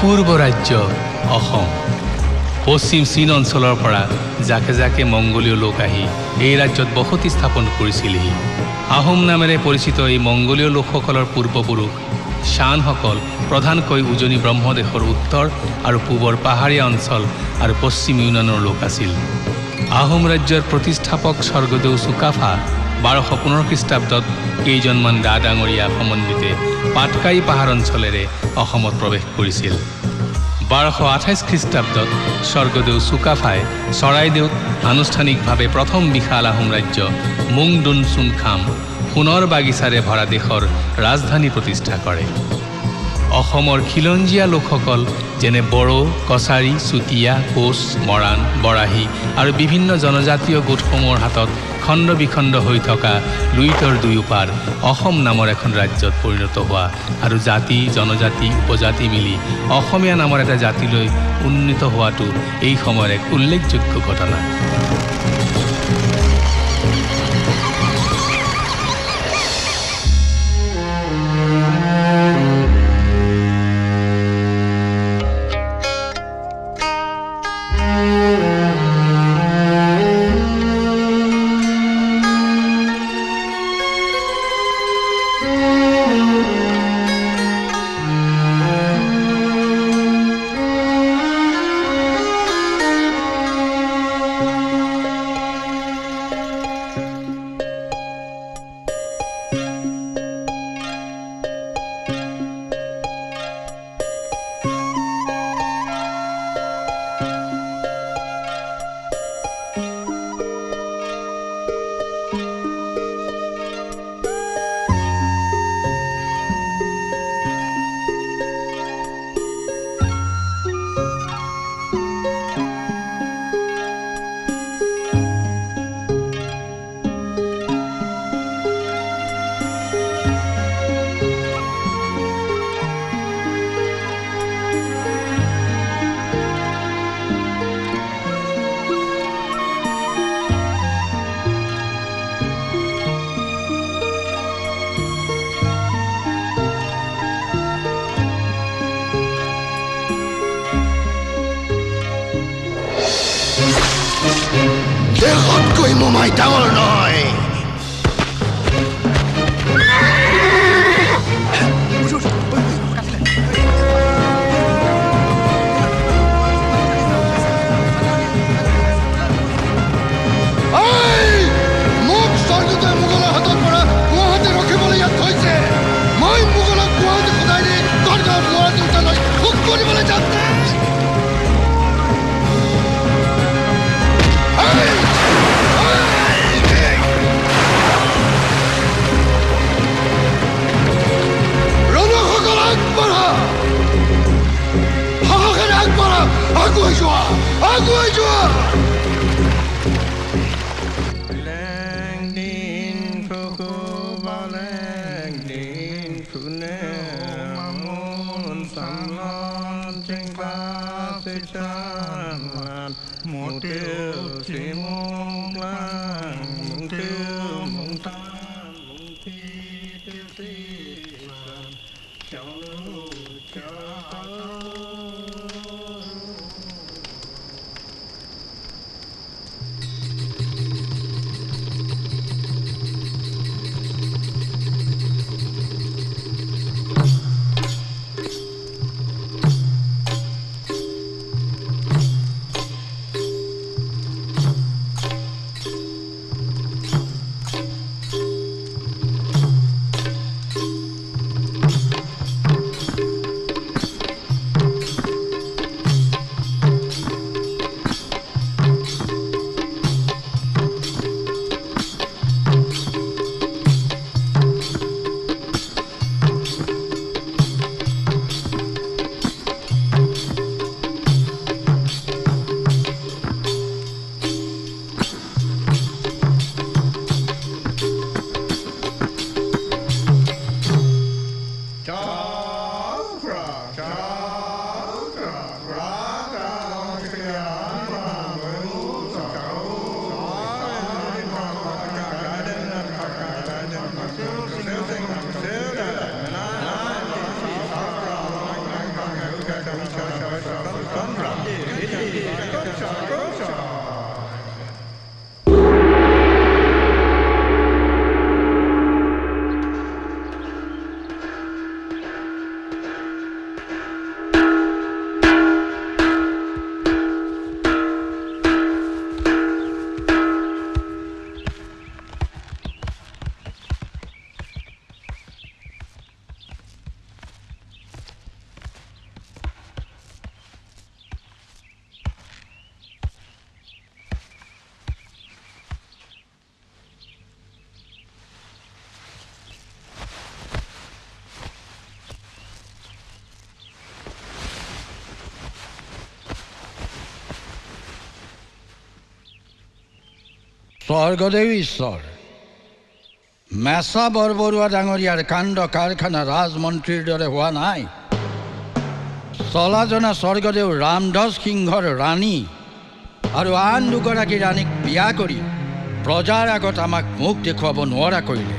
অপূৰ্ব ৰাজ্য অসম। পশ্চিম চীন অঞ্চলৰ পৰা জাকে জাকে মংগোলীয় লোক আহি এই ৰাজ্যত বসতি স্থাপন কৰিছিলহি। আহোম নামেৰে পৰিচিত এই মংগোলীয় লোকসকলৰ পূৰ্বপুৰুষ শানসকল প্ৰধানকৈ উজনি ব্ৰহ্মদেশৰ উত্তৰ আৰু পূবৰ পাহাৰীয়া অঞ্চল আৰু পশ্চিম ইউনানৰ লোক আছিল। আহোম ৰাজ্যৰ প্ৰতিষ্ঠাপক স্বৰ্গদেউ চুকাফা 1215 খ্ৰীষ্টাব্দত কেইজনমান ডা ডাঙৰীয়া সমন্বিতে পাটকাই পাহাৰ অঞ্চলেৰে অসমত প্ৰৱেশ কৰিছিল। 1228 খ্ৰীষ্টাব্দত স্বৰ্গদেউ চুকাফাই চৰাইদেউত আনুষ্ঠানিকভাৱে প্ৰথম বিশাল আহোম ৰাজ্য মুংডুন চুনখাম সোণৰ বাগিচাৰে ভৰা দেশৰ ৰাজধানী প্ৰতিষ্ঠা কৰে। অসমৰ খিলঞ্জীয়া লোকসকল যেনে বড়ো, কছাৰী, চুতীয়া, কোচ, মৰাণ, বৰাহী আৰু বিভিন্ন জনজাতীয় গোটসমূহৰ হাতত খণ্ড বিখণ্ড হৈ থকা লুইতৰ দুয়োপাৰ অসম নামৰ এখন ৰাজ্যত পৰিণত হোৱা আৰু জাতি জনজাতি উপজাতি মিলি অসমীয়া নামৰ এটা জাতিলৈ উন্নীত হোৱাটো এই সময়ৰ এক উল্লেখযোগ্য ঘটনা। দেশতকৈ মোমাই ডাঙৰ নহয়। মোক স্বৰ্গদেৱে মোগলৰ হাতৰ পৰা গুৱাহাটী ৰখিবলৈ ইয়াত থৈছে। মই মোগলক গুৱাহাটী সদায় দি গড়গাঁৱত ল'ৰা দেউতালৈ ভোগ কৰিবলৈ যাম। আগুৱাই যোৱা, আগুৱাই যোৱা। স্বৰ্গদেৱ ঈশ্বৰ মেছা বৰবৰুৱা ডাঙৰীয়াৰ কাণ্ড কাৰখানা ৰাজমন্ত্ৰীৰ দৰে হোৱা নাই। চলাজনা স্বৰ্গদেউ ৰামদাস সিংহৰ ৰাণী আৰু আন দুগৰাকী ৰাণীক বিয়া কৰি প্ৰজাৰ আগত আমাক মুখ দেখুৱাব নোৱাৰা কৰিলে।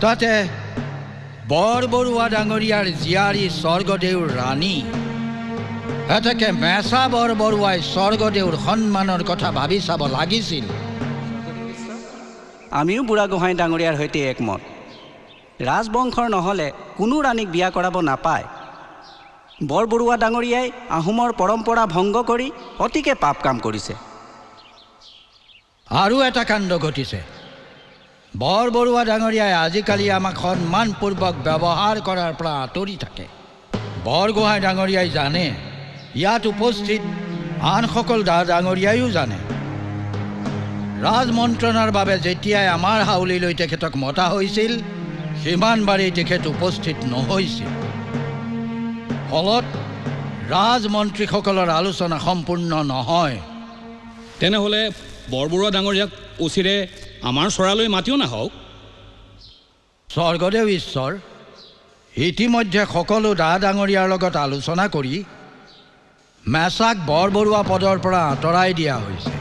তাতে বৰবৰুৱা ডাঙৰীয়াৰ জীয়াৰী স্বৰ্গদেউৰ ৰাণী এতেকে মেছা বৰবৰুৱাই স্বৰ্গদেউৰ সন্মানৰ কথা ভাবি চাব লাগিছিল। আমিও বুঢ়াগোহাঁই ডাঙৰীয়াৰ সৈতে একমত। ৰাজবংশৰ নহ'লে কোনো ৰাণীক বিয়া কৰাব নাপায়। বৰবৰুৱা ডাঙৰীয়াই আহোমৰ পৰম্পৰা ভংগ কৰি অতিকে পাপ কাম কৰিছে। আৰু এটা কাণ্ড ঘটিছে। বৰবৰুৱা ডাঙৰীয়াই আজিকালি আমাক সন্মানপূৰ্বক ব্যৱহাৰ কৰাৰ পৰা আঁতৰি থাকে। বৰগোহাঁই ডাঙৰীয়াই জানে, ইয়াত উপস্থিত আনসকল ডাঙৰীয়াইও জানে। ৰাজমন্ত্ৰণৰ বাবে যেতিয়াই আমাৰ হাউলিলৈ তেখেতক মতা হৈছিল সিমানবাৰেই তেখেত উপস্থিত নহৈছিল। ফলত ৰাজমন্ত্ৰীসকলৰ আলোচনা সম্পূৰ্ণ নহয়। তেনেহ'লে বৰবৰুৱা ডাঙৰীয়াক উচিৰে আমাৰ চৰালৈ মাতিও নাহক। স্বৰ্গদেউ ঈশ্বৰ ইতিমধ্যে সকলো ডাঙৰীয়াৰ লগত আলোচনা কৰি মেছাক বৰবৰুৱা পদৰ পৰা আঁতৰাই দিয়া হৈছে।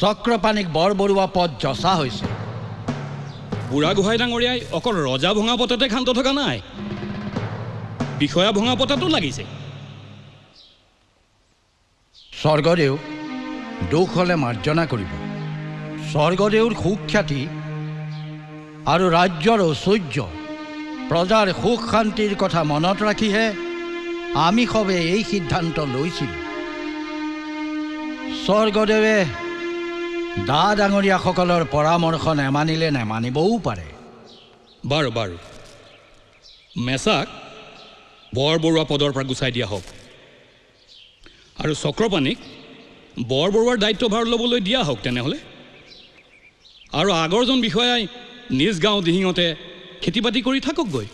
চক্ৰপাণীক বৰবৰুৱা পদ যচা হৈছে। বুঢ়াগোহাঁই ডাঙৰীয়াই অকল ৰজা ভঙা পথতে ক্ষান্ত থকা নাই, বিষয়া ভঙা পথতো লাগিছে। স্বৰ্গদেউ দুখ হ'লে মাৰ্জনা কৰিব। স্বৰ্গদেউৰ সুখ্যাতি আৰু ৰাজ্যৰ ঐশ্বৰ্য প্ৰজাৰ সুখ শান্তিৰ কথা মনত ৰাখিহে আমি সবে এই সিদ্ধান্ত লৈছিলোঁ। স্বৰ্গদেৱে ডাঙৰীয়াসকলৰ পৰামৰ্শ নেমানিলে নেমানিবও পাৰে। বাৰু বাৰু, মেছাক বৰবৰুৱা পদৰ পৰা গুচাই দিয়া হওক আৰু চক্ৰপাণীক বৰবৰুৱাৰ দায়িত্বভাৰ ল'বলৈ দিয়া হওক। তেনেহ'লে আৰু আগৰজন বিষয়াই নিজ গাঁও দিহিঙতে খেতি বাতি কৰি থাককগৈ।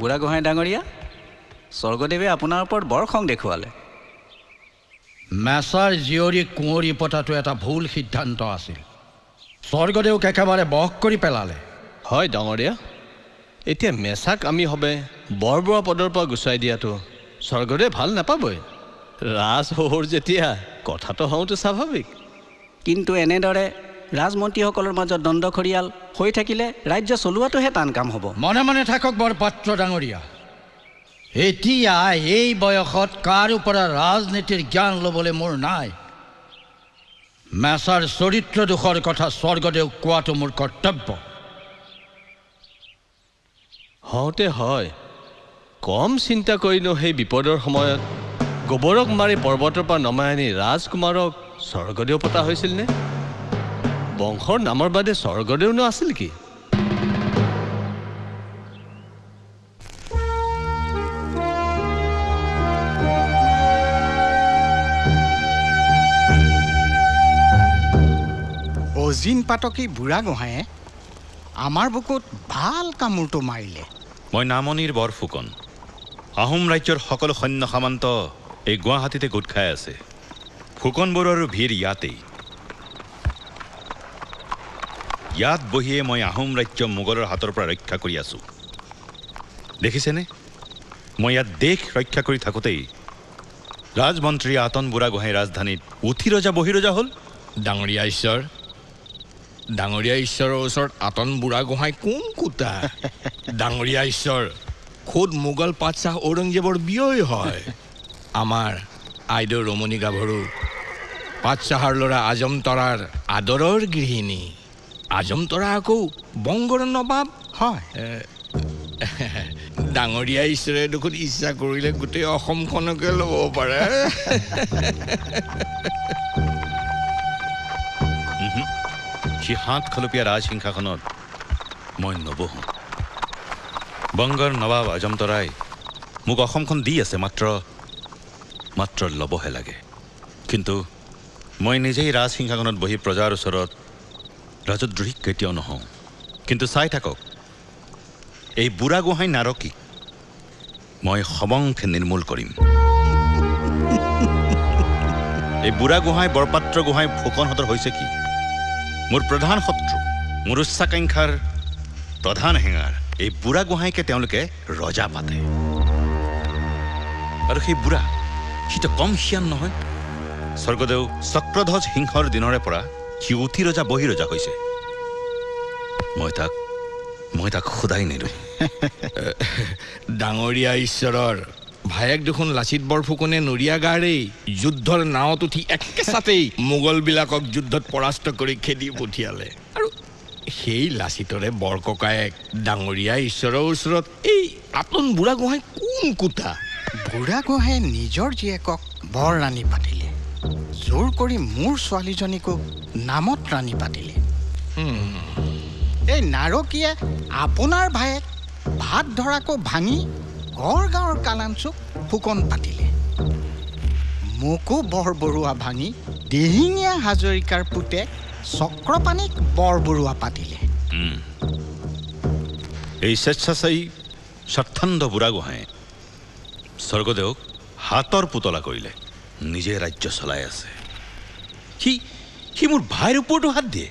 বুঢ়াগোহাঁই ডাঙৰীয়া, স্বৰ্গদেৱে আপোনাৰ ওপৰত বৰ খং দেখুৱালে। মেছাৰ জীয়ৰী কুঁৱৰী পতাটো এটা ভুল সিদ্ধান্ত আছিল। স্বৰ্গদেউক একেবাৰে বশ কৰি পেলালে। হয় ডাঙৰীয়া, এতিয়া মেছাক আমি হবে বৰবৰুৱা পদৰ পৰা গুচাই দিয়াটো স্বৰ্গদেৱে ভাল নাপাবই। ৰাজশহুৰ যেতিয়া কথাটো হওঁতে স্বাভাৱিক। কিন্তু এনেদৰে ৰাজমন্ত্ৰীসকলৰ মাজত দ্বন্দ্বখৰিয়াল হৈ থাকিলে ৰাজ্য চলোৱাটোহে টান কাম হ'ব। মনে মনে থাকক বৰপাত্ৰ ডাঙৰীয়া। এতিয়া এই বয়সত কাৰো পৰা ৰাজনীতিৰ জ্ঞান ল'বলৈ মোৰ নাই। মেছাৰ চৰিত্ৰ দোষৰ কথা স্বৰ্গদেউক কোৱাটো মোৰ কৰ্তব্য। হওঁতে হয়, কম চিন্তা কৰিনো সেই বিপদৰ সময়ত গোবৰক মাৰি পৰ্বতৰ পৰা নমাই আনি ৰাজকুমাৰক স্বৰ্গদেউ পতা হৈছিল নে? বংশৰ নামৰ বাদে স্বৰ্গদেউনো আছিল কি? অজিন পাতকী বুঢ়াগোহাঁয়ে আমাৰ বুকুত ভাল কামোৰটো মাৰিলে। মই নামনিৰ বৰ ফুকন। আহোম ৰাজ্যৰ সকলো সৈন্য সামন্ত এই গুৱাহাটীতে গোট খাই আছে। ফুকনবোৰৰো ভিৰ ইয়াতেই। ইয়াত বহিয়ে মই আহোম ৰাজ্য মোগলৰ হাতৰ পৰা ৰক্ষা কৰি আছো। দেখিছেনে, মই ইয়াত দেশ ৰক্ষা কৰি থাকোঁতেই ৰাজমন্ত্ৰী আতন বুঢ়াগোহাঁই ৰাজধানীত উঠি ৰজা বহি ৰজা হ'ল। ডাঙৰীয়া ঈশ্বৰৰ ওচৰত আতন বুঢ়াগোহাঁই কোন কোটা? ডাঙৰীয়া ঈশ্বৰ খোদ মোগল পাতশ্বাহ ঔৰংজেবৰ বিয়ৈ হয়। আমাৰ আইদেউ ৰমণী গাভৰু পাতশ্বাহৰ ল'ৰা আজমতৰাৰ আদৰৰ গৃহিণী। আজমতৰা আকৌ বংগৰ নবাব হয়। ডাঙৰীয়া ঈশ্বৰে দেখোন ইচ্ছা কৰিলে গোটেই অসমখনকে ল'ব পাৰে। সি 7 খলপীয়া ৰাজসিংহাসনত মই নবহোঁ। বংগৰ নৱাব আজমতৰাই মোক অসমখন দি আছে, মাত্ৰ ল'বহে লাগে। কিন্তু মই নিজেই ৰাজসিংহাসনত বহি প্ৰজাৰ ওচৰত ৰাজদ্ৰোহী কেতিয়াও নহওঁ। কিন্তু চাই থাকক, এই বুঢ়াগোহাঁই নাৰকীক মই সমংখে নিৰ্মূল কৰিম। এই বুঢ়াগোহাঁই বৰপাত্ৰ গোহাঁই ফুকনহঁতৰ হৈছে কি? মোৰ প্ৰধান শত্ৰু, মোৰ উচ্চাকাংক্ষাৰ প্ৰধান হেঙাৰ। এই বুঢ়াগোহাঁইকে তেওঁলোকে ৰজা পাতে। আৰু সেই বুঢ়া, সিটো কম সিয়ান নহয়। স্বৰ্গদেউ চক্ৰধ্বজ সিংহৰ দিনৰে পৰা সি উঠি ৰজা বহি ৰজা হৈছে। মই তাক সোধাই নিদিওঁ। ডাঙৰীয়া ঈশ্বৰৰ ভায়েক দেখোন লাচিত বৰফুকনে নৰিয়াগাৰেই যুদ্ধৰ নাৱত উঠি একেচাতেই মোগলবিলাকক যুদ্ধত পৰাস্ত কৰি খেদি পঠিয়ালে। আৰু সেই লাচিতৰে বৰককায়েক ডাঙৰীয়া ঈশ্বৰৰ ওচৰত এই আতন বুঢ়াগোহাঁই কোন কোটা? বুঢ়াগোহাঁয়ে নিজৰ জীয়েকক বৰ ৰাণী পাতিলে, জোৰ কৰি মোৰ ছোৱালীজনীকো নামত ৰাণী পাতিলে। এই নাৰকীয়ে আপোনাৰ ভায়েক ভাত ধৰাকো ভাঙি গড় গাঁৱৰ কালাঞ্চুক ফুকন পাতিলে। মোকো বৰবৰুৱা ভাঙি দিহিঙীয়া হাজৰিকাৰ পুতেক চক্ৰপাণীক বৰবৰুৱা পাতিলে। এই স্বেচ্ছাচাৰী স্বাৰ্থন্ধ বুঢ়াগোহাঁয়ে স্বৰ্গদেউক হাতৰ পুতলা কৰিলে, নিজে ৰাজ্য চলাই আছে। সি মোৰ ভাইৰ ওপৰতো হাত দিয়ে।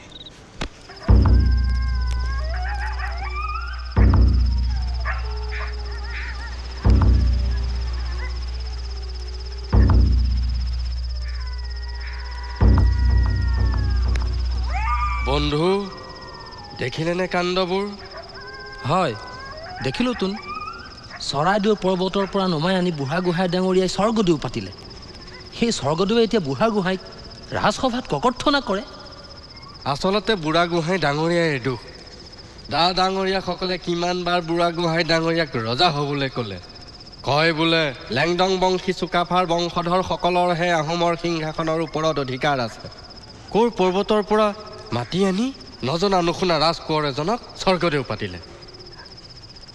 বন্ধু, দেখিলেনে কাণ্ডবোৰ? হয়, দেখিলোঁতোন। চৰাইদেউ পৰ্বতৰ পৰা নমাই আনি বুঢ়াগোহাঁই ডাঙৰীয়াই স্বৰ্গদেউ পাতিলে। সেই স্বৰ্গদেৱে এতিয়া বুঢ়াগোহাঁইক ৰাজসভাত ককৰ্থনা কৰে। আচলতে বুঢ়াগোহাঁই ডাঙৰীয়াই দুখ। ডাঙৰীয়াসকলে কিমানবাৰ বুঢ়াগোহাঁই ডাঙৰীয়াক ৰজা হ'বলৈ ক'লে। কয় বোলে লেংডং বংশী চুকাফাৰ বংশধৰ সকলৰহে আহোমৰ সিংহাসনৰ ওপৰত অধিকাৰ আছে। ক'ৰ পৰ্বতৰ পৰা মাতি আনি নজনা নুশুনা ৰাজকোঁৱৰ এজনক স্বৰ্গদেউ পাতিলে।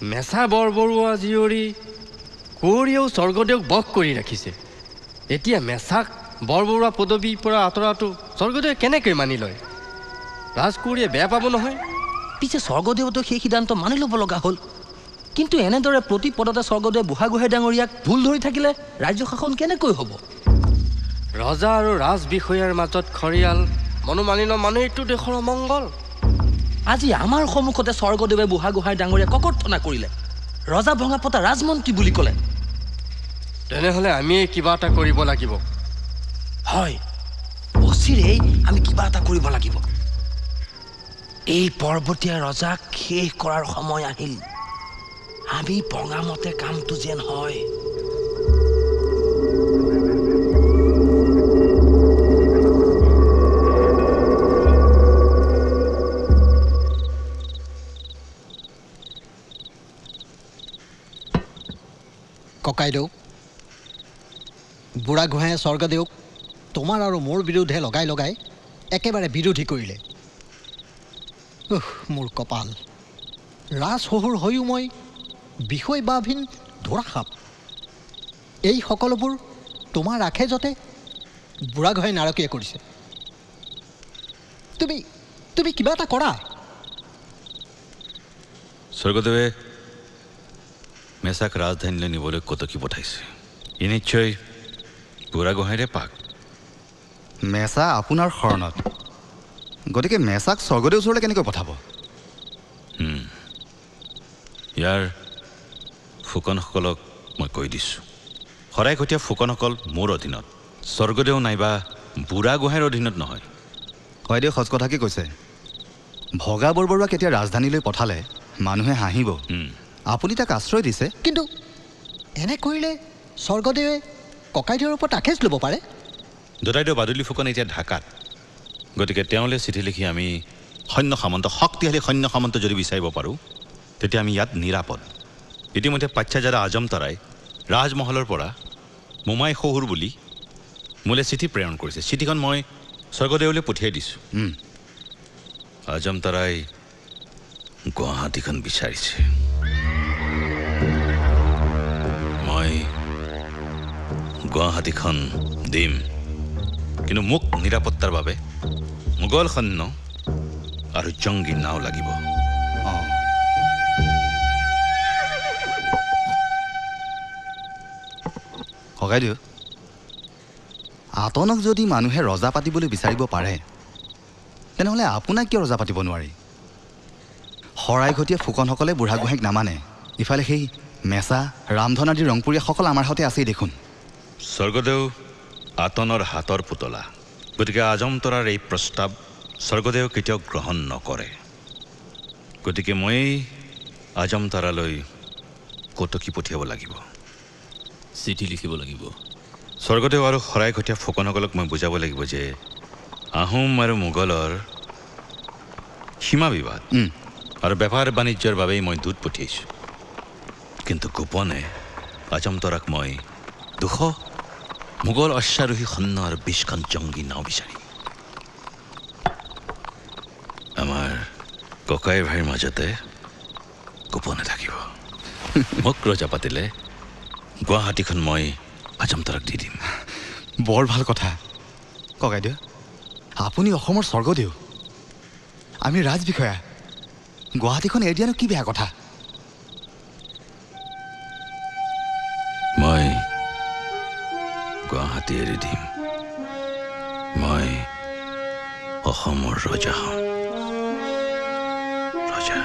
মেচা বৰবৰুৱা জীয়ৰী কুঁৱৰীয়েও স্বৰ্গদেউক বশ কৰি ৰাখিছে। এতিয়া মেচাক বৰবৰুৱা পদবীৰ পৰা আঁতৰাটো স্বৰ্গদেৱে কেনেকৈ মানি লয়? ৰাজকুঁৱৰীয়ে বেয়া পাব নহয়। পিছে স্বৰ্গদেউতো সেই সিদ্ধান্ত মানি ল'ব লগা হ'ল। কিন্তু এনেদৰে প্ৰতি পদতে স্বৰ্গদেৱে বুঢ়াগোহাঁই ডাঙৰীয়াক ভুল ধৰি থাকিলে ৰাজ্য শাসন কেনেকৈ হ'ব? ৰজা আৰু ৰাজ বিষয়াৰ মাজত খৰিয়াল মনোমালিন্য মানে এইটো দেশৰ অমংগল। আজি আমাৰ সন্মুখতে স্বৰ্গদেৱে বুঢ়াগোহাঁই ডাঙৰীয়াক ককৰ্থনা কৰিলে, ৰজা ভঙা পতা ৰাজমন্ত্ৰী বুলি ক'লে। তেনেহ'লে আমিয়ে কিবা এটা কৰিব লাগিব। হয়, অচিৰেই আমি কিবা এটা কৰিব লাগিব। এই পৰ্বতীয়া ৰজাক শেষ কৰাৰ সময় আহিল। আমি ভঙামতে কামটো যেন হয়। ককাইদেউ, বুঢ়াগোহাঁয়ে স্বৰ্গদেউক তোমাৰ আৰু মোৰ বিৰুদ্ধে লগাই একেবাৰে বিৰোধী কৰিলে। মোৰ কপাল, ৰাজশহুৰ হৈও মই বিষয় বাভিন ধোঁৰাসাপ। এই সকলোবোৰ তোমাৰ আখেজতে বুঢ়াগোহাঁই নাৰকীয়ে কৰিছে। তুমি কিবা এটা কৰা। স্বৰ্গদেৱে মেচাক ৰাজধানীলৈ নিবলৈ কটকী পঠাইছে। ই নিশ্চয় বুঢ়াগোহাঁইৰে পাক। মেচা আপোনাৰ শৰণত, গতিকে মেচাক স্বৰ্গদেউ ওচৰলৈ কেনেকৈ পঠাব? ইয়াৰ ফুকনসকলক মই কৈ দিছোঁ, শৰাইঘটীয়া ফুকনসকল মোৰ অধীনত, স্বৰ্গদেউ নাইবা বুঢ়াগোহাঁইৰ অধীনত নহয়। হয়দেউ সঁচ কথা কি কৈছে? ভগা বৰবৰুৱাক কেতিয়া ৰাজধানীলৈ পঠালে মানুহে হাঁহিব। আপুনি তাক আশ্ৰয় দিছে। কিন্তু এনে কৰিলে স্বৰ্গদেৱে ককাইদেউৰ ওপৰত আখেজ ল'ব পাৰে। দদাইদেউ বাদুলী ফুকন এতিয়া ঢাকাত, গতিকে তেওঁলৈ চিঠি লিখি আমি শক্তিশালী সৈন্য সামন্ত যদি বিচাৰিব পাৰোঁ, তেতিয়া আমি ইয়াত নিৰাপদ। ইতিমধ্যে পাচ্ছাজাৰা আজমতৰাই ৰাজমহলৰ পৰা মোমাই শহুৰ বুলি মোলৈ চিঠি প্ৰেৰণ কৰিছে। চিঠিখন মই স্বৰ্গদেউলৈ পঠিয়াই দিছোঁ। আজমতাৰাই গুৱাহাটীখন বিচাৰিছে। মই গুৱাহাটীখন দিম, কিন্তু মোক নিৰাপত্তাৰ বাবে মোগল সৈন্য আৰু জংগী নাও লাগিব। ককাইদেউ, আতনক যদি মানুহে ৰজা পাতিবলৈ বিচাৰিব পাৰে, তেনেহ'লে আপোনাক কিয় ৰজা পাতিব নোৱাৰি? শৰাইঘটীয়া ফুকনসকলে বুঢ়াগোহাঁইক নামানে, ইফালে সেই মেচা ৰামধন আদি ৰংপুৰীয়াসকল আমাৰ সৈতে আছেই দেখোন। স্বৰ্গদেউ আতনৰ হাতৰ পুতলা, গতিকে আজমতৰাৰ এই প্ৰস্তাৱ স্বৰ্গদেউ কেতিয়াও গ্ৰহণ নকৰে। গতিকে মই আজমতৰালৈ কটকী পঠিয়াব লাগিব, চিঠি লিখিব লাগিব। স্বৰ্গদেউ আৰু শৰাইঘটীয়া ফুকনসকলক মই বুজাব লাগিব যে আহোম আৰু মোগলৰ সীমা বিবাদ আৰু বেপাৰ বাণিজ্যৰ বাবেই মই দূত পঠিয়াইছোঁ, কিন্তু গোপনে আজমতৰাক মই 200 মোগল অশ্বাৰোহী সৈন্য আৰু 20খন জংগী নাও বিচাৰি আমাৰ ককাই ভাইৰ মাজতে গোপনে থাকিব। মোক ৰজা পাতিলে গুৱাহাটীখন মই আজমতৰাক দি দিম। বৰ ভাল কথা ককাইদেউ, আপুনি অসমৰ স্বৰ্গদেউ, আমি ৰাজবিষয়া, গুৱাহাটীখন এৰি দিয়ানো কি বেয়া কথা? মই গুৱাহাটী এৰি দিম, মই অসমৰ ৰজা হম। ৰজা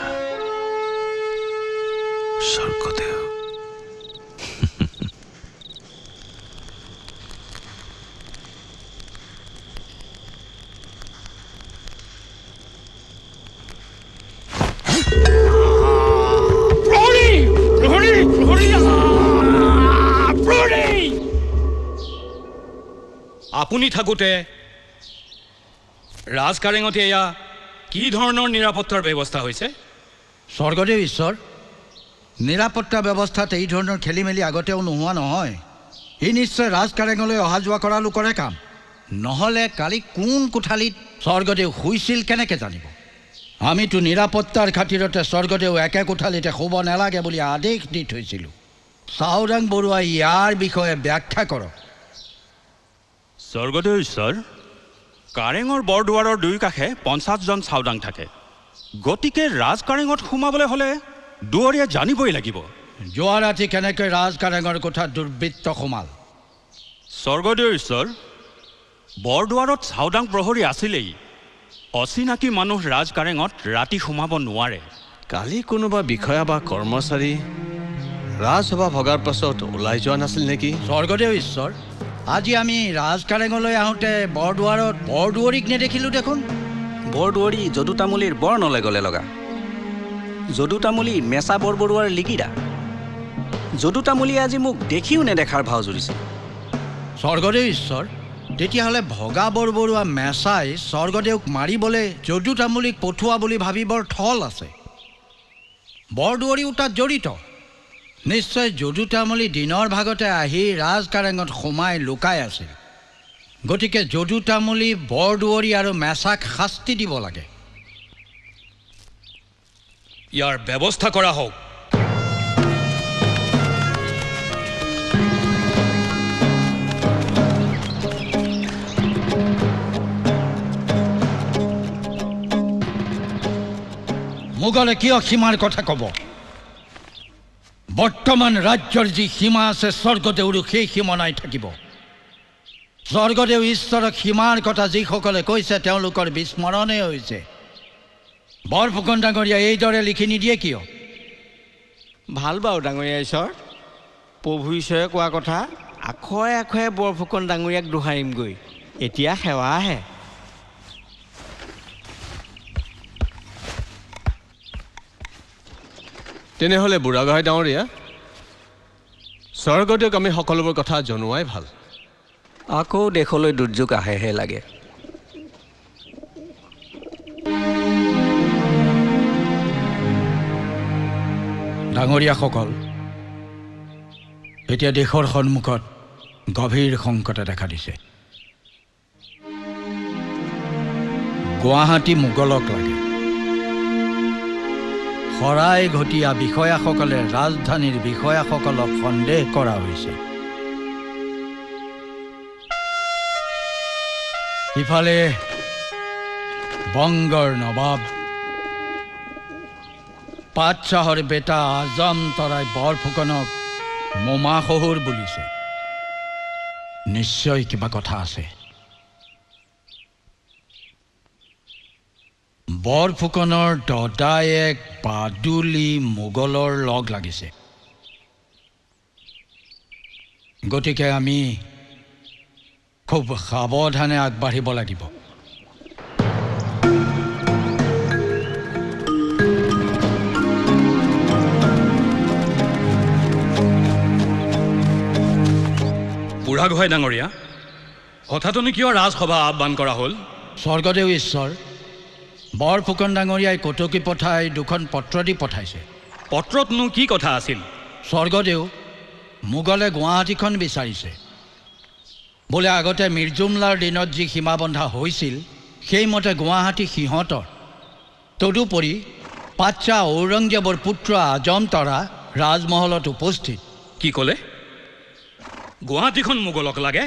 স্বৰ্গদেউ। আপুনি থাকোঁতে ৰাজকাৰেঙত এয়া কি ধৰণৰ নিৰাপত্তাৰ ব্যৱস্থা হৈছে? স্বৰ্গদেউ ঈশ্বৰ, নিৰাপত্তা ব্যৱস্থাত এই ধৰণৰ খেলি মেলি আগতেও নোহোৱা নহয়। ই নিশ্চয় ৰাজকাৰেঙলৈ অহা যোৱা কৰা লোকৰে কাম, নহ'লে কালি কোন কোঠালিত স্বৰ্গদেউ শুইছিল কেনেকৈ জানিব? আমিতো নিৰাপত্তাৰ খাতিৰতে স্বৰ্গদেউ একে কোঠালিতে শুব নালাগে বুলি আদেশ দি থৈছিলোঁ। চাওদাং বৰুৱাই ইয়াৰ বিষয়ে ব্যাখ্যা কৰক। স্বৰ্গদেউ ঈশ্বৰ, কাৰেঙৰ বৰদুৱাৰৰ দুই কাষে 50জন চাওদাং থাকে, গতিকে ৰাজকাৰেঙত সোমাবলৈ হ'লে দুৱৰীয়া জানিবই লাগিব। যোৱা ৰাতি কেনেকৈ ৰাজকাৰেঙৰ কোঠাত দুৰ্বৃত্ত সোমাল? স্বৰ্গদেউ ঈশ্বৰ, বৰদুৱাৰত চাওদাং প্ৰহৰী আছিলেই, অচিনাকি মানুহ ৰাজকাৰেঙত ৰাতি সোমাব নোৱাৰে। কালি কোনোবা বিষয়া বা কৰ্মচাৰী ৰাজসভা ভগাৰ পাছত ওলাই যোৱা নাছিল নেকি? স্বৰ্গদেউ ঈশ্বৰ, আজি আমি ৰাজকাৰেঙলৈ আহোঁতে বৰদুৱাৰত বৰদুৱৰীক নেদেখিলোঁ দেখোন। বৰদুৱৰী যদু তামুলীৰ বৰ নলে গ'লে লগা। যদু তামুলী মেচা বৰবৰুৱাৰ লিগিৰা। যদু তামুলীয়ে আজি মোক দেখিও নেদেখাৰ ভাও জুৰিছে। স্বৰ্গদেউ ঈশ্বৰ, তেতিয়াহ'লে ভগা বৰবৰুৱা মেচাই স্বৰ্গদেউক মাৰিবলৈ যদু তামুলীক পঠোৱা বুলি ভাবি বৰ থল আছে। বৰদুৱৰীও তাত জড়িত। নিশ্চয় যদু তামুলী দিনৰ ভাগতে আহি ৰাজকাৰেঙত সোমাই লুকাই আছিল। গতিকে যদু তামুলী, বৰদুৱৰী আৰু মেচাক শাস্তি দিব লাগে। ইয়াৰ ব্যৱস্থা কৰা হওক। মোগলে কিয় সীমাৰ কথা ক'ব? বৰ্তমান ৰাজ্যৰ যি সীমা আছে, স্বৰ্গদেউৰো সেই সীমানাই থাকিব। স্বৰ্গদেউ ঈশ্বৰক সীমাৰ কথা যিসকলে কৈছে তেওঁলোকৰ বিস্মৰণে হৈছে। বৰফুকন ডাঙৰীয়া এইদৰে লিখি নিদিয়ে কিয়? ভাল বাৰু ডাঙৰীয়া ঈশ্বৰ, প্ৰভু ঈশ্বৰে কোৱা কথা আখৰে আখৰে বৰফুকন ডাঙৰীয়াক দোহাৰিমগৈ। এতিয়া সেৱা আহে। তেনেহ'লে বুঢ়াগোহাঁই ডাঙৰীয়া, স্বৰ্গদেউক আমি সকলোবোৰ কথা জনোৱাই ভাল। আকৌ দেশলৈ দুৰ্যোগ আহেহে লাগে। ডাঙৰীয়াসকল, এতিয়া দেশৰ সন্মুখত গভীৰ সংকটে দেখা দিছে। গুৱাহাটী মোগলক লাগে। শৰাইঘটীয়া বিষয়াসকলে ৰাজধানীৰ বিষয়াসকলক সন্দেহ কৰা হৈছে। ইফালে বংগৰ নবাব পাটশ্বাহৰ বেটা আজম তৰাই বৰফুকনক মোমা শহুৰ বুলিছে। নিশ্চয় কিবা কথা আছে। বৰফুকনৰ দদায়েক বাদুলি মোগলৰ লগ লাগিছে। গতিকে আমি খুব সাৱধানে আগবাঢ়িব লাগিব। বুঢ়াগোহাঁই ডাঙৰীয়া, হঠাৎনি কিয় ৰাজসভা আহ্বান কৰা হ'ল? স্বৰ্গদেউ ঈশ্বৰ, বৰফুকন ডাঙৰীয়াই কটকী পঠাই দুখন পত্ৰ দি পঠাইছে। পত্ৰতনো কি কথা আছিল? স্বৰ্গদেউ, মোগলে গুৱাহাটীখন বিচাৰিছে। বোলে আগতে মিৰ্জুমলাৰ দিনত যি সীমা বন্ধা হৈছিল সেইমতে গুৱাহাটী সিহঁতৰ। তদুপৰি পাটশ্বাহ ঔৰংজেবৰ পুত্ৰ আজম তৰা ৰাজমহলত উপস্থিত। কি ক'লে? গুৱাহাটীখন মোগলক লাগে?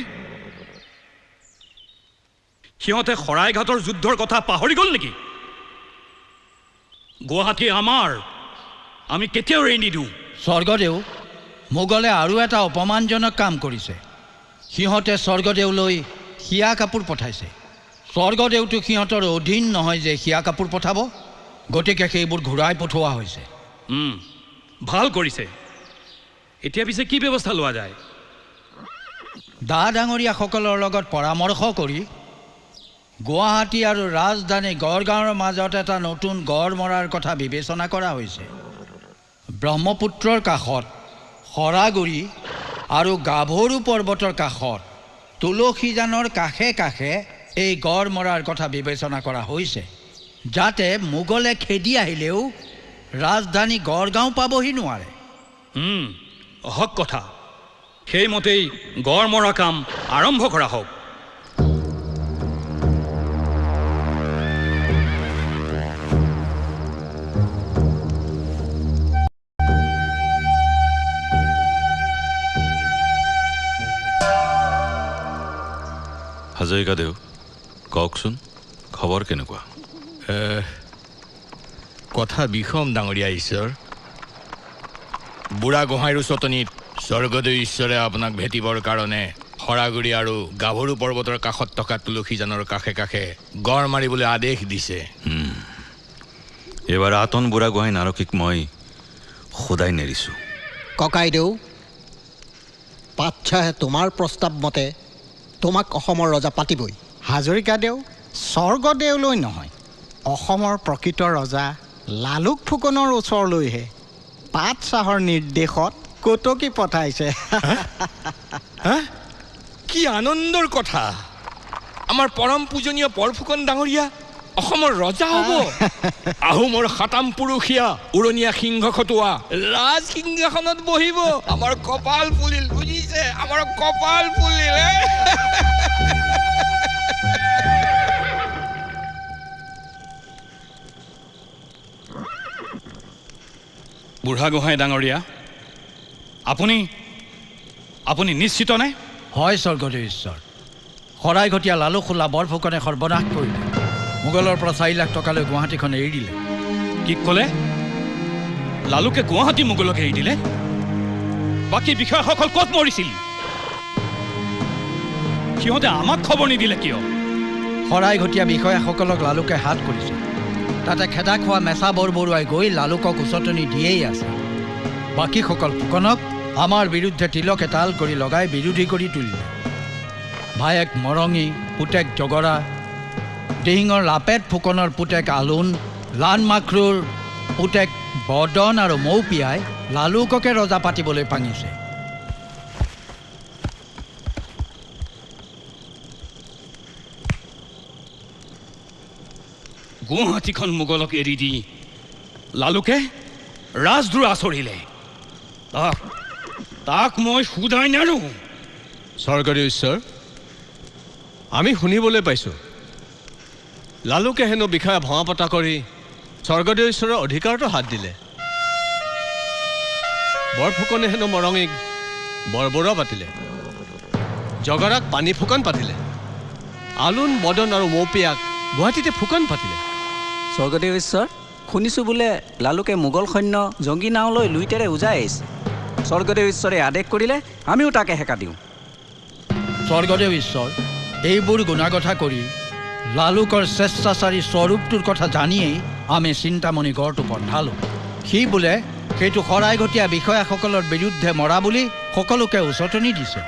সিহঁতে শৰাইঘাটৰ যুদ্ধৰ কথা পাহৰি গ'ল নেকি? গুৱাহাটী আমাৰ, আমি কেতিয়াও এৰি নিদিওঁ। স্বৰ্গদেউ, মোগলে আৰু এটা অপমানজনক কাম কৰিছে। সিহঁতে স্বৰ্গদেউলৈ সিয়া কাপোৰ পঠাইছে। স্বৰ্গদেউটো সিহঁতৰ অধীন নহয় যে সিয়া কাপোৰ পঠাব, গতিকে সেইবোৰ ঘূৰাই পঠোৱা হৈছে। ভাল কৰিছে। এতিয়া পিছে কি ব্যৱস্থা লোৱা যায়? দা ডাঙৰীয়াসকলৰ লগত পৰামৰ্শ কৰি গুৱাহাটী আৰু ৰাজধানী গড়গাঁৱৰ মাজত এটা নতুন গড় মৰাৰ কথা বিবেচনা কৰা হৈছে। ব্ৰহ্মপুত্ৰৰ কাষত সৰাগুৰি আৰু গাভৰু পৰ্বতৰ কাষত তুলসীজানৰ কাষে কাষে এই গড় মৰাৰ কথা বিবেচনা কৰা হৈছে, যাতে মোগলে খেদি আহিলেও ৰাজধানী গড়গাঁও পাবহি নোৱাৰে। হক কথা। সেইমতেই গড় মৰা কাম আৰম্ভ কৰা হওক। হাজৰিকা দেউ, কওকচোন, খবৰ কেনেকুৱা? কথা বিষম ডাঙৰীয়া ঈশ্বৰ। বুঢ়াগোহাঁইৰ উচতনিত স্বৰ্গদেউ ঈশ্বৰে আপোনাক ভেটিবৰ কাৰণে সৰাগুৰি আৰু গাভৰু পৰ্বতৰ কাষত থকা তুলসীজানৰ কাষে কাষে গড় মাৰিবলৈ আদেশ দিছে। এইবাৰ আতন বুঢ়াগোহাঁই নাৰকীক মই সদায় নেৰিছোঁ। ককাইদেউ, পাটশ্বাহে তোমাৰ প্ৰস্তাৱ মতে তোমাক অসমৰ ৰজা পাতিবই। হাজৰিকা দেউ, স্বৰ্গদেউলৈ নহয়, অসমৰ প্ৰকৃত ৰজা লালুক ফুকনৰ ওচৰলৈহে পাটশ্বাহৰ নিৰ্দেশত কটকী পঠাইছে। কি আনন্দৰ কথা! আমাৰ পৰম পূজনীয় বৰফুকন ডাঙৰীয়া অসমৰ ৰজা হ'ব। আহোমৰ সাতাম পুৰুষীয়া উৰণীয়া সিংহ খটোৱা ৰাজ সিংহাসনত বহিব। আমাৰ কপাল ফুলিল, বুজিছে? আমাৰ কপাল ফুলিল। বুঢ়াগোহাঁই ডাঙৰীয়া, আপুনি নিশ্চিত নে? হয় স্বৰ্গদেউ ঈশ্বৰ। শৰাইঘটীয়া লালুকসোলা বৰফুকনে সৰ্বনাশ কৰিলে। মোগলৰ পৰা 4 লাখ টকালৈ গুৱাহাটীখন এৰি দিলে। কি ক'লে? লালুকে গুৱাহাটী মোগলক এৰি দিলে? বাকী বিষয়াসকল ক'ত মৰিছিল? সিহঁতে আমাক খবৰ নিদিলে কিয়? শৰাইঘটীয়া বিষয়াসকলক লালুকে হাত কৰিছে। তাতে খেদা খোৱা মেচা বৰবৰুৱাই গৈ লালুকক উচতনি দিয়েই আছে। বাকীসকল ফুকনক আমাৰ বিৰুদ্ধে তিলকে তাল কৰি লগাই বিৰোধী কৰি তুলিলে। ভায়েক মৰঙী, পুতেক জগৰা, দিহিঙৰ লাপেট ফুকনৰ পুতেক আলোন, লান মাখৰুৰ পুতেক বদন আৰু মৌপিয়াই লালুককে ৰজা পাতিবলৈ পাঙিছে। গুৱাহাটীখন মোগলক এৰি দি লালুকে ৰাজদ্ৰোহ আচৰিলে। তাক মই শুধাই নাৰো। স্বৰ্গদেউ ঈশ্বৰ, আমি শুনিবলৈ পাইছোঁ লালুকে হেনো বিষয়া ভঙা পতা কৰি স্বৰ্গদেউ ঈশ্বৰৰ অধিকাৰতো হাত দিলে। বৰফুকনে হেনো মৰঙীক বৰবৰুৱা পাতিলে, জগৰাক পানী ফুকন পাতিলে, আলুন বদন আৰু মৌপিয়াক গুৱাহাটীতে ফুকন পাতিলে। স্বৰ্গদেৱ ঈশ্বৰ, শুনিছোঁ বোলে লালুকে মোগল সৈন্য জংগী নাওলৈ লুইতেৰে উজাই আহিছে। স্বৰ্গদেৱ ঈশ্বৰে আদেশ কৰিলে আমিও তাকে সেকা দিওঁ। স্বৰ্গদেৱ ঈশ্বৰ, এইবোৰ গুণাগথা কৰি লালুকৰ স্বেচ্ছাচাৰী স্বৰূপটোৰ কথা জানিয়েই আমি চিন্তামণি গড়টো বন্ধালোঁ। সি বোলে সেইটো শৰাইঘটীয়া বিষয়াসকলৰ বিৰুদ্ধে মৰা বুলি সকলোকে উচতনি দিছে।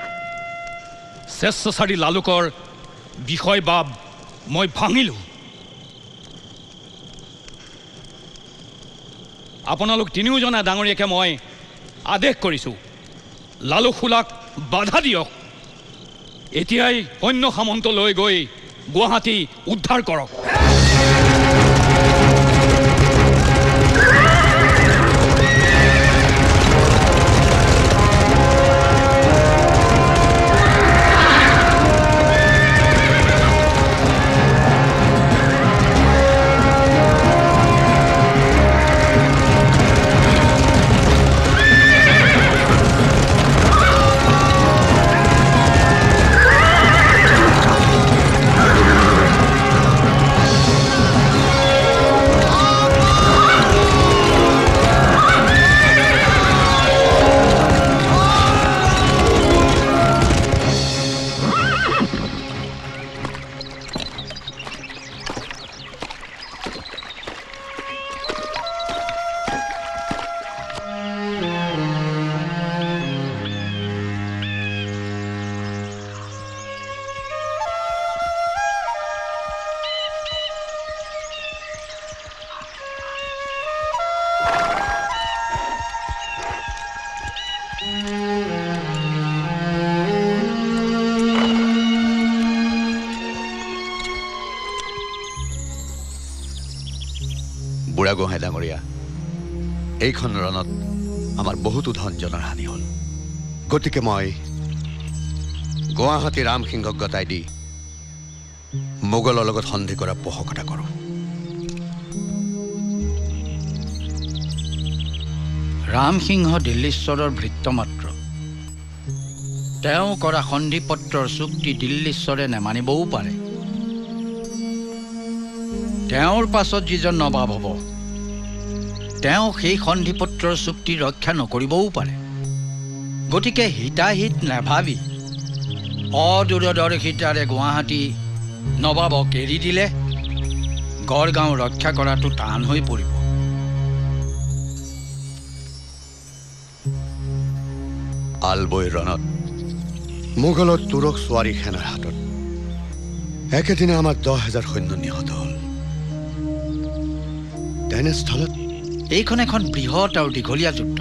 স্বেচ্ছাচাৰী লালুকৰ বিষয় বাব মই ভাঙিলোঁ। আপোনালোক তিনিওজনা ডাঙৰীয়াকে মই আদেশ কৰিছোঁ, লালুক শুলাক বাধা দিয়ক। এতিয়াই সৈন্য সামন্ত লৈ গৈ গুৱাহাটী উদ্ধাৰ কৰক। বুঢ়াগোহাঁই ডাঙৰীয়া, এইখন ৰণত আমাৰ বহুতো ধন জনৰ হানি হ'ল। গতিকে মই গুৱাহাটী ৰামসিংহক গতাই দি মোগলৰ লগত সন্ধি কৰা পোষকতা কৰোঁ। ৰামসিংহ দিল্লীশ্বৰৰ ভৃত্য মাত্ৰ। তেওঁ কৰা সন্ধিপত্ৰৰ চুক্তি দিল্লীশ্বৰে নেমানিবও পাৰে। তেওঁৰ পাছত যিজন নবাব হ'ব, তেওঁ সেই সন্ধিপত্ৰৰ চুক্তি ৰক্ষা নকৰিবও পাৰে। গতিকে হিতাহিত নাভাবি অদূৰদৰ্শিতাৰে গুৱাহাটী নবাবক এৰি দিলে গড়গাঁও ৰক্ষা কৰাটো টান হৈ পৰিব। আলবৈ ৰণত মোগলৰ তুৰক ছোৱাৰী সেনাৰ হাতত একেদিনে আমাৰ 10,000 সৈন্য নিহত হ'ল। তেনেস্থলত এইখন এখন বৃহৎ আৰু দীঘলীয়া যুদ্ধ।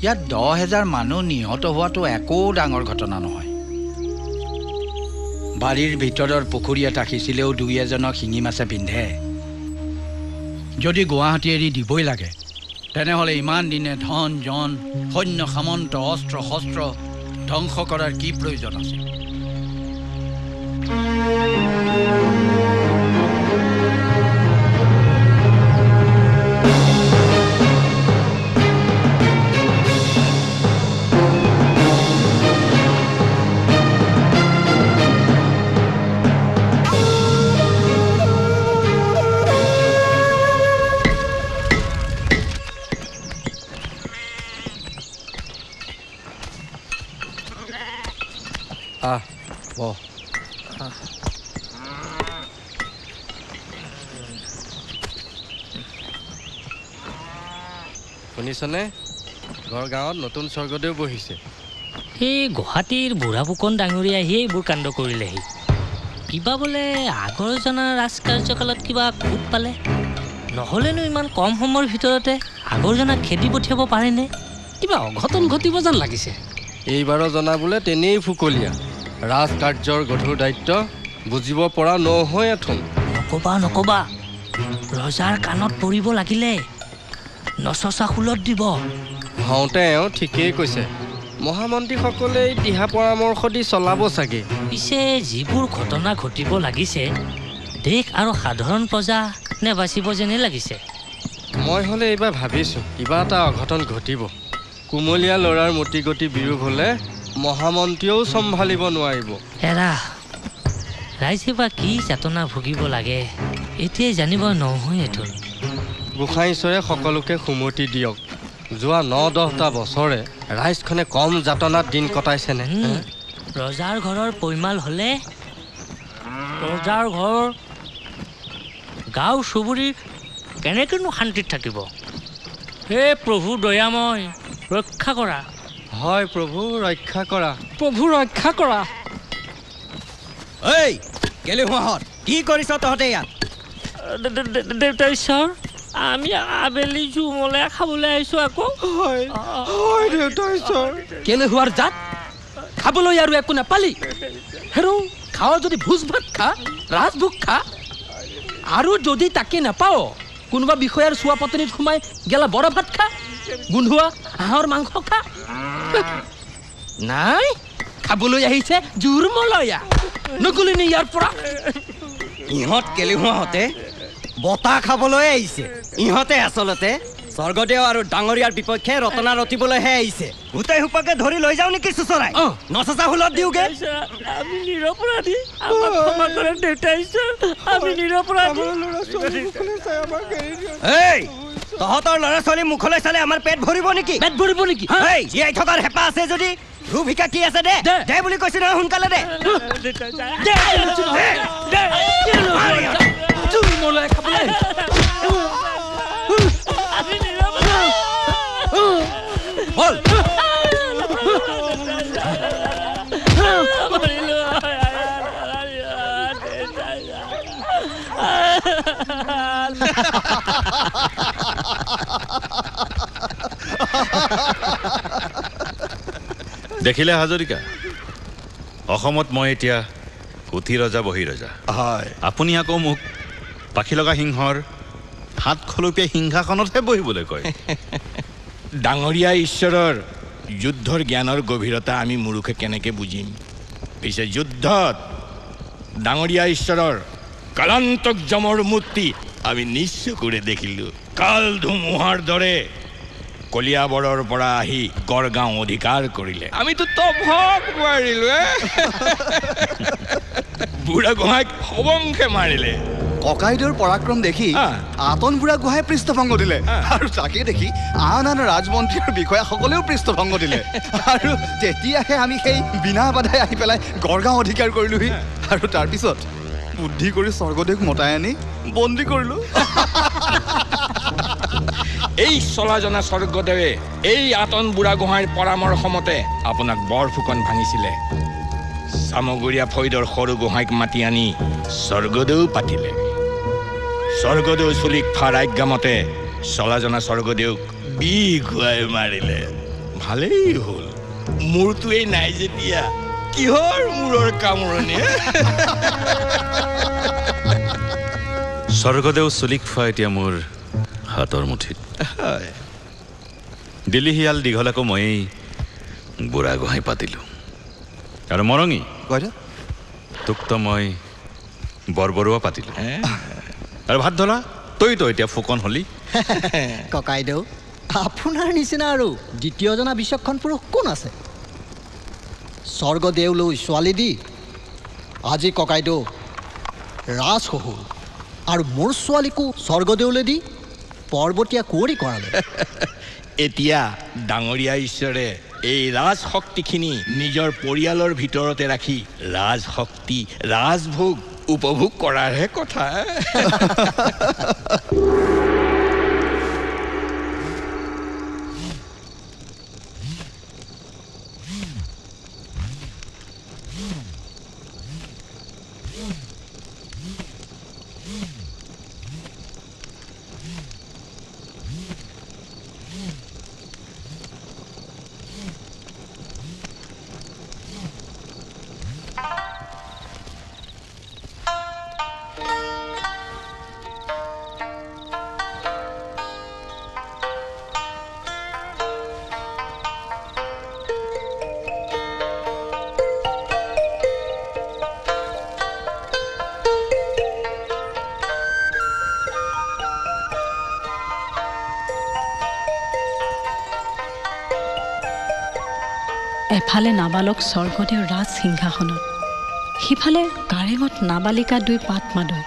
ইয়াত 10,000 মানুহ নিহত হোৱাটো একো ডাঙৰ ঘটনা নহয়। বাৰীৰ ভিতৰৰ পুখুৰী এটা সিঁচিলেও 2-এজনক শিঙি মাছে পিন্ধে। যদি গুৱাহাটী এৰি দিবই লাগে, তেনেহ'লে ইমান দিনে ধন জন সৈন্য সামন্ত অস্ত্ৰ শস্ত্ৰ ধ্বংস কৰাৰ কি প্ৰয়োজন আছে? শুনিছনে? গড়গাঁৱত নতুন স্বৰ্গদেউ বহিছে। সেই গুৱাহাটীৰ বুঢ়া ফুকন ডাঙৰীয়া আহিয়ে এইবোৰ কাণ্ড কৰিলেহি। কিবা বোলে আগৰ জনা ৰাজ কাৰ্যকালত কিবা খুট পালে। নহ'লেনো ইমান কম সময়ৰ ভিতৰতে আগৰ জনাক খেদি পঠিয়াব পাৰেনে? কিবা অঘটন ঘটিব যেন লাগিছে। এইবাৰৰ জনা বোলে তেনেই ফুকলীয়া। ৰাজ কাৰ্যৰ গধুৰ দায়িত্ব বুজিব পৰা নহয় এথোন। নকবা, ৰজাৰ কাণত পৰিব লাগিলে নচচা শুলত দিব। হওঁতে এওঁ ঠিকেই কৈছে। মহামন্ত্ৰীসকলে দিহা পৰামৰ্শ দি চলাব চাগে। পিছে যিবোৰ ঘটনা ঘটিব লাগিছে, দেশ আৰু সাধাৰণ প্ৰজা নেবাচিব যেনে লাগিছে। মই হ'লে এইবাৰ ভাবিছোঁ কিবা এটা অঘটন ঘটিব। কুমলীয়া ল'ৰাৰ মতি গতি বিৰূপ হ'লে মহামন্ত্ৰীয়েও চম্ভালিব নোৱাৰিব। এৰা ৰাইজে বা কি যাতনা ভুগিব লাগে এতিয়াই জানিব নহয়তো। গোসাঁই ঈশ্বৰে সকলোকে সুমতি দিয়ক। যোৱা ৯-১০টা বছৰে ৰাইজখনে কম যাতনাত দিন কটাইছেনে? ৰজাৰ ঘৰৰ পৈমাল হ'লে ৰজাৰ ঘৰ গাঁও চুবুৰী কেনেকৈনো শান্তিত থাকিব? হে প্ৰভু দয়াময়, ৰক্ষা কৰা। হয় প্ৰভু, ৰক্ষা কৰা। প্ৰভু ৰক্ষা কৰা। ঐ কেলেহুৱাহঁত, কি কৰিছ তহঁতে ইয়াত? দেউতা ঈশ্বৰ, আমি আবেলি জুমলে খাবলৈ আহিছোঁ আকৌ। হয় দেউতা ঈশ্বৰ। কেলেহুৱাৰ জাত, খাবলৈ আৰু একো নাপালি? হেৰৌ খাৱ যদি ভোজ ভাত খা, ৰাজভোগ খা। আৰু যদি তাকে নাপাওঁ, কোনোবা বিষয়াৰ চোৱা পতনিত সোমাই গেলা বৰা ভাত খা, গোন্ধোৱা হাঁহৰ মাংস খা। নাই, খাবলৈ আহিছে জোৰমলয়া। নগলিনি ইয়াৰ পৰা। ইহঁত কেলেহুৱাহঁতে বতাহ খাবলৈ আহিছে। ইহঁতে আচলতে স্বৰ্গদেউ আৰু ডাঙৰীয়াৰ বিপক্ষে ৰটনা ৰটিবলৈহে আহিছে। গোটেই সোপাকে ধৰি লৈ যাওঁ নেকি চুচৰাই? নচচা হুলত দিওঁগে। আমি নিৰপৰাধী, আমাক ক্ষমা কৰে দেউতা ঈশ্বৰ, আমি নিৰপৰাধী। এই তহঁতৰ ল'ৰা ছোৱালী মুখলৈ চালে আমাৰ পেট ভৰিব নেকি? পেট ভৰিব নেকি? এই জীয়াই থকাৰ হেঁপাহ আছে যদি ৰূপ ভিকা কি আছে দে দে বুলি কৈছে নহয়, সোনকালে দে। জোৰমলয়া খাবলৈ বল। দেখিলে হাজৰিকা, অসমত মই এতিয়া উঠি ৰজা বহি ৰজা। হয়, আপুনি আকৌ মোক পাখি লগা সিংহৰ হাত খলপীয়া সিংহাসনতহে বহিবলৈ কয়। ডাঙৰীয়া ঈশ্বৰৰ যুদ্ধৰ জ্ঞানৰ গভীৰতা আমি মুৰুখে কেনেকৈ বুজিম? পিছে যুদ্ধত ডাঙৰীয়া ঈশ্বৰৰ কালান্তক যমৰ মূৰ্তি আমি নিজ চকুৰে দেখিলোঁ। কাল ধুমুহাৰ দৰে কলিয়াবৰৰ পৰা আহি গড়গাঁও অধিকাৰ কৰিলে। আমিতো তভক মাৰিলোঁ। বুঢ়া গোহাঁইক সবংশে মাৰিলে। ককাইদেউৰ পৰাক্ৰম দেখি আতন বুঢ়া গোহাঁই পৃষ্ঠভংগ দিলে, আৰু তাকে দেখি আন আন ৰাজমন্ত্ৰী আৰু বিষয়াসকলেও পৃষ্ঠভংগ দিলে। আৰু তেতিয়াহে আমি সেই বিনা বাধাই আহি পেলাই গড়গাঁও অধিকাৰ কৰিলোহি। আৰু তাৰপিছত বুদ্ধি কৰি স্বৰ্গদেউক মতাই আনি বন্দী কৰিলোঁ। এই চলা জনা স্বৰ্গদেৱে এই আতন বুঢ়া গোহাঁইৰ পৰামৰ্শ মতে আপোনাক বৰ ফুকন ভাঙিছিলে। চামগুৰীয়া ফৈদৰ সৰু গোহাঁইক মাতি আনি স্বৰ্গদেউ পাতিলে। স্বৰ্গদেউ চুলিক ফাৰ আজ্ঞামতে চলা জনা স্বৰ্গদেউক বিষ খুৱাই মাৰিলে। ভালেই হ'ল, মূৰটোৱেই নাই যেতিয়া কিহৰ মূৰৰ কামোৰণি? স্বৰ্গদেউ চুলিক খোৱা এতিয়া মোৰ হাতৰ মুঠিত। দিল্লী শিয়াল দীঘলাকো ময়েই বুঢ়া গোহাঁই পাতিলোঁ। আৰু মৰঙী তোকতো মই বৰবৰুৱা পাতিলোঁ। আৰু ভাত ধৰা তইতো এতিয়া ফুকন হলি। ককাইদেউ, আপোনাৰ নিচিনা আৰু দ্বিতীয়জনা বিচক্ষণ পুৰুষ কোন আছে? স্বৰ্গদেউলৈ ছোৱালী দি আজি ককাইদেউ ৰাজশহুৰ, আৰু মোৰ ছোৱালীকো স্বৰ্গদেউলৈ দি পৰ্বতীয়া কুঁৱৰী কৰালে। এতিয়া ডাঙৰীয়া ঈশ্বৰে এই ৰাজশক্তিখিনি নিজৰ পৰিয়ালৰ ভিতৰতে ৰাখি ৰাজশক্তি ৰাজভোগ উপভোগ কৰাৰহে কথা। এফালে নাবালক স্বৰ্গদেউ ৰাজ সিংহাসনত, সিফালে কাৰেঙত নাবালিকা দুই পাত মাদৈ।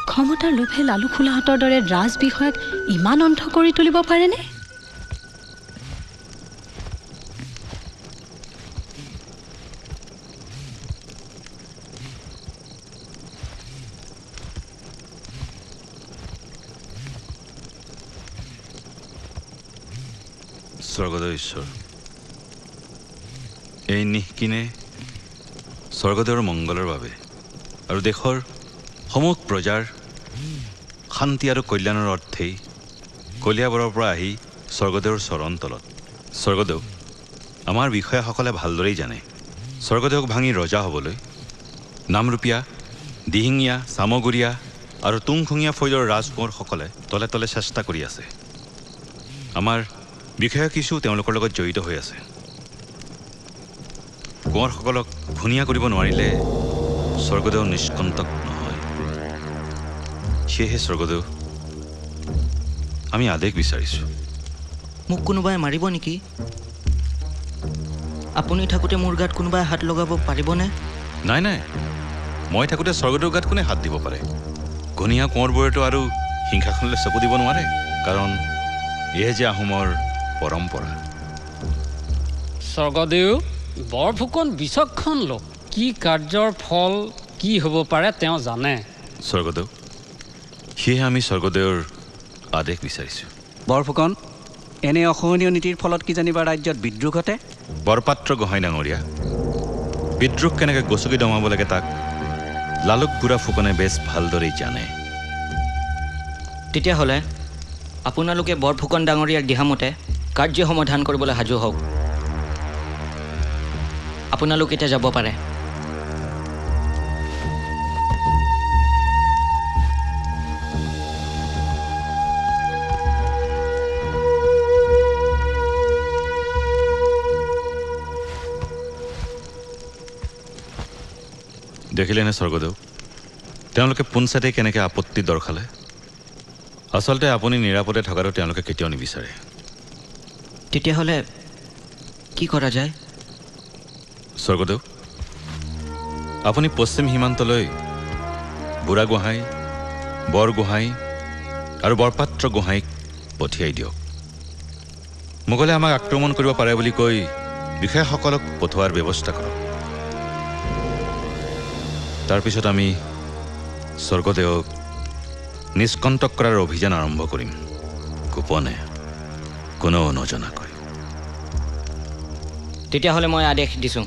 ক্ষমতাৰ লোভে লালু খোলাহঁতৰ দৰে ৰাজ বিষয়াক ইমান অন্ধ কৰি তুলিব পাৰেনে? স্বৰ্গদেউ ঈশ্বৰ, এই নিশকিনে স্বৰ্গদেউৰ মংগলৰ বাবে আৰু দেশৰ সমূহ প্ৰজাৰ শান্তি আৰু কল্যাণৰ অৰ্থেই কলিয়াবৰৰ পৰা আহি স্বৰ্গদেউৰ চৰণ তলত। স্বৰ্গদেউ, আমাৰ বিষয়াসকলে ভালদৰেই জানে স্বৰ্গদেউক ভাঙি ৰজা হ'বলৈ নামৰূপীয়া, দিহিঙীয়া, চামগুৰীয়া আৰু তুংখুঙীয়া ফৈদৰ ৰাজকোঁৱৰসকলে তলে তলে চেষ্টা কৰি আছে। আমাৰ বিষয়া কিছু তেওঁলোকৰ লগত জড়িত হৈ আছে। কোঁৱৰসকলক ঘূণীয়া কৰিব নোৱাৰিলে স্বৰ্গদেউ নিষ্কণ্টক নহয়। সেয়েহে স্বৰ্গদেউ, আমি আদেশ বিচাৰিছোঁ। মোক কোনোবাই মাৰিব নেকি? আপুনি থাকোঁতে মোৰ গাত কোনোবাই হাত লগাব পাৰিবনে? নাই নাই, মই থাকোঁতে স্বৰ্গদেউৰ গাত কোনে হাত দিব পাৰে? ঘূণীয়া কোঁৱৰবোৰেতো আৰু সিংহাসনলৈ চকু দিব নোৱাৰে, কাৰণ এয়ে যে আহোমৰ পৰম্পৰা। স্বৰ্গদেউ বৰফুকন বিচক্ষণ লোক, কি কাৰ্যৰ ফল কি হ'ব পাৰে তেওঁ জানে। স্বৰ্গদেউ, সেয়েহে আমি স্বৰ্গদেউৰ আদেশ বিচাৰিছোঁ। বৰফুকন, এনে অসহনীয় নীতিৰ ফলত কি জানিবা ৰাজ্যত বিদ্ৰোহ ঘটে? বৰপাত্ৰ গোহাঁই ডাঙৰীয়া, বিদ্ৰোহ কেনেকৈ গচকি দমাব লাগে তাক লালুক বুঢ়া ফুকনে বেছ ভালদৰেই জানে। তেতিয়াহ'লে আপোনালোকে বৰফুকন ডাঙৰীয়াৰ দিহামতে কাৰ্য সমাধান কৰিবলৈ সাজু হওক। আপোনালোক এতিয়া যাব পাৰে। দেখিলেনে স্বৰ্গদেউ, তেওঁলোকে পোনচাতে কেনেকৈ আপত্তি দৰ্শালে? আচলতে আপুনি নিৰাপদে থকাটো তেওঁলোকে কেতিয়াও নিবিচাৰে। তেতিয়াহ'লে কি কৰা যায়? স্বৰ্গদেউ, আপুনি পশ্চিম সীমান্তলৈ বুঢ়া গোহাঁই, বৰগোহাঁই আৰু বৰপাত্ৰ গোহাঁইক পঠিয়াই দিয়ক। মোগলে আমাক আক্ৰমণ কৰিব পাৰে বুলি কৈ বিষয়াসকলক পঠোৱাৰ ব্যৱস্থা কৰক। তাৰপিছত আমি স্বৰ্গদেউক নিষ্কণ্টক কৰাৰ অভিযান আৰম্ভ কৰিম, গোপনে, কোনো নজনাকৈ। তেতিয়াহ'লে মই আদেশ দিছোঁ,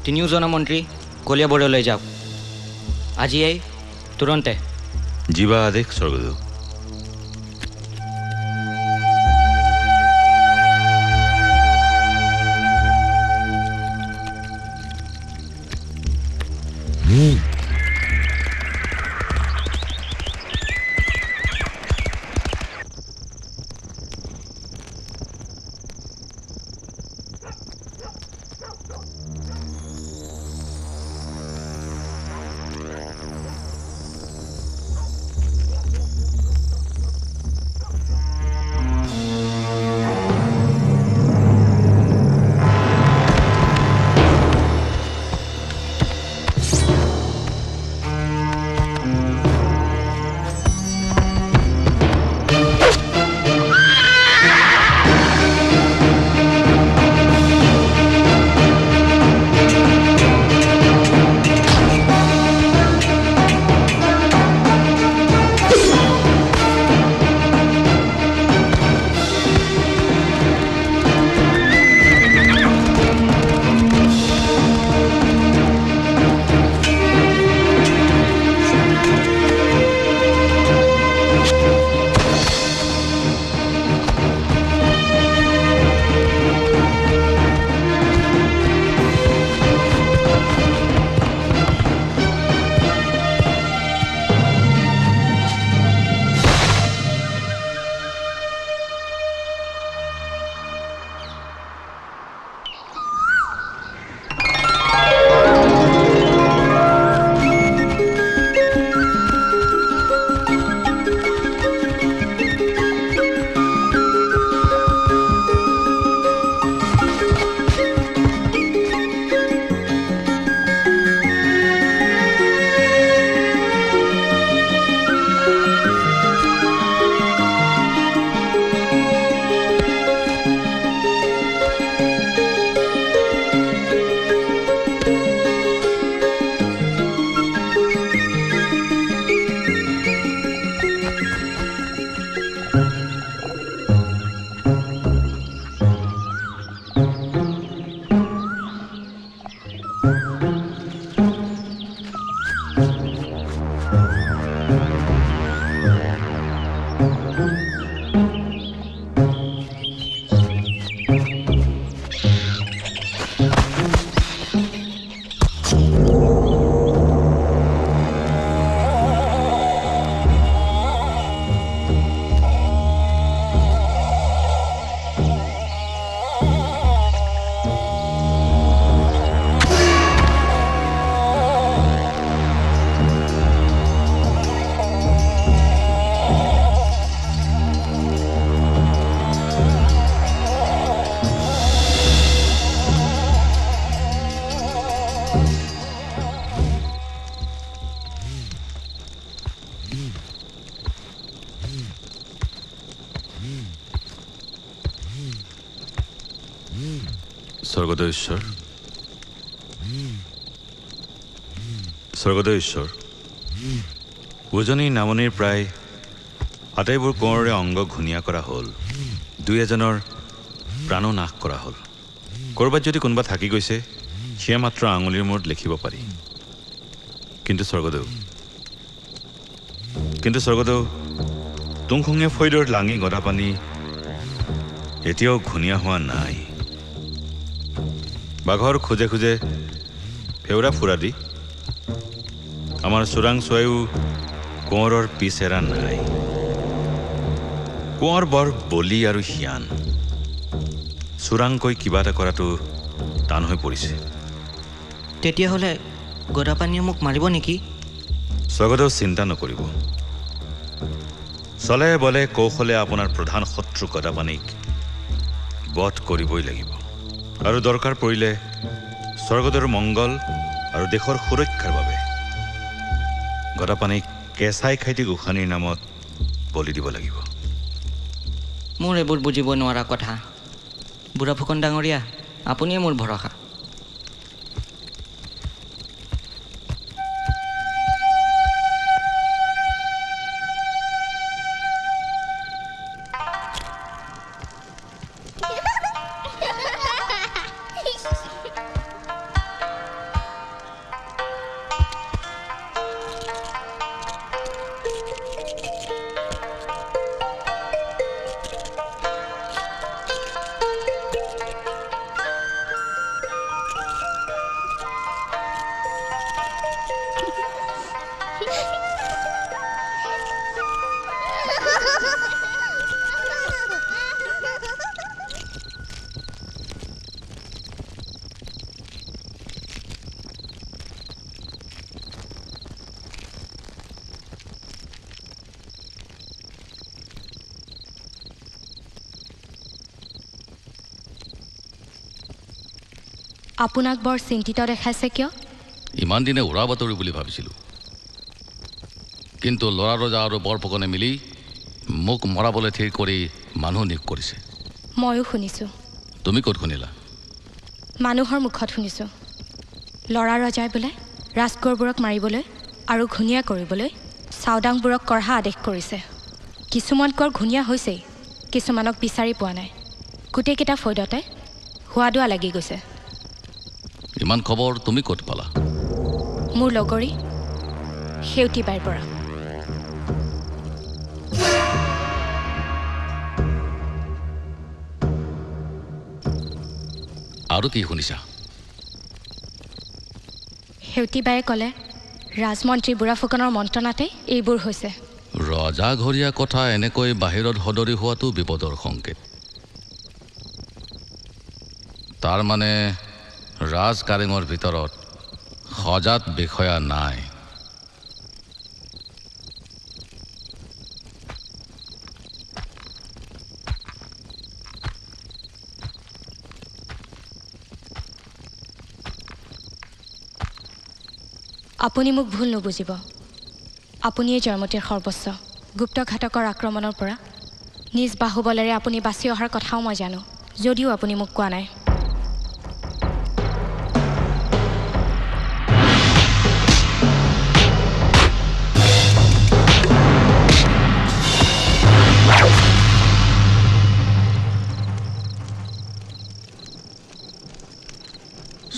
তিনিওজনা মন্ত্ৰী কলিয়াবৰলৈ যাওক আজিয়েই, তুৰন্তে। জীৱা আদেশ স্বৰ্গদেউ। স্বৰ্গদেৱ ঈশ্বৰ, স্বৰ্গদেৱ ঈশ্বৰ, উজনি নামনিৰ প্ৰায় আটাইবোৰ কোঁৱৰে অংগ ঘূণীয়া কৰা হ'ল, দুই এজনৰ প্ৰাণো নাশ কৰা হ'ল। ক'ৰবাত যদি কোনোবা থাকি গৈছে সেয়া মাত্ৰ আঙুলিৰ মূৰত লিখিব পাৰি। কিন্তু স্বৰ্গদেৱ তুংখুঙীয়া ফৈদৰ লাঙি গদাপানী এতিয়াও ঘূণীয়া হোৱা নাই। বাঘৰ খোজে খোজে ফেউৰা ফুৰা দি আমাৰ চোৰাংচোৱায়ো কোঁৱৰৰ পিছ এৰা নাই। কোঁৱৰ বৰ বলি আৰু হিয়ান, চোৰাংকৈ কিবা এটা কৰাটো টান হৈ পৰিছে। তেতিয়াহ'লে গদাপানীয়ে মোক মাৰিব নেকি? স্বৰ্গদেৱ চিন্তা নকৰিব। চলে বলে কৌশলে আপোনাৰ প্ৰধান শত্ৰু গদাপানীক বধ কৰিবই লাগিব। আৰু দৰকাৰ পৰিলে স্বৰ্গদেৱৰ মংগল আৰু দেশৰ সুৰক্ষাৰ বাবে গদাপানীক কেঁচাই খাইটি গোসানীৰ নামত বলি দিব লাগিব। মোৰ এইবোৰ বুজিব নোৱাৰা কথা। বুঢ়া ফুকন ডাঙৰীয়া, আপুনিয়ে মোৰ ভৰসা। আপোনাক বৰ চিন্তিত দেখাইছে কিয়? ইমান দিনে উৰা বাতৰি বুলি ভাবিছিলোঁ, কিন্তু ল'ৰা ৰজা আৰু বৰফুকনে মিলি মোক মৰাবলৈ থিৰ কৰি মানুহ নিয়োগ কৰিছে। ময়ো শুনিছোঁ। তুমি ক'ত শুনিলা? মানুহৰ মুখত শুনিছোঁ। ল'ৰা ৰজাই বোলে ৰাজকোঁৱৰবোৰক মাৰিবলৈ আৰু ঘূণীয়া কৰিবলৈ চাওদাংবোৰক কঢ়া আদেশ কৰিছে। কিছুমান কোঁৱৰ ঘূণীয়া হৈছেই, কিছুমানক বিচাৰি পোৱা নাই। গোটেইকেইটা ফৈদতে হোৱা-দোৱা লাগি গৈছে। ইমান খবৰ তুমি ক'ত পালা? মোৰ লগৰী সেউতী বাইৰ পৰা। আৰু কি শুনিছা? সেউতী বায়ে ক'লে ৰাজমন্ত্ৰী বুঢ়া ফুকনৰ মন্ত্ৰণাতে এইবোৰ হৈছে। ৰজাঘৰীয়া কথা এনেকৈ বাহিৰত সদৰি হোৱাটো বিপদৰ সংকেত। তাৰ মানে ৰাজ কাৰেঙৰ ভিতৰত সজাত বিষয়া নাই। আপুনি মোক ভুল নুবুজিব। আপুনিয়ে জয়মতীৰ সৰ্বস্ব। গুপ্তঘাতকৰ আক্ৰমণৰ পৰা নিজ বাহুবলেৰে আপুনি বাচি অহাৰ কথাও মই জানো, যদিও আপুনি মোক কোৱা নাই।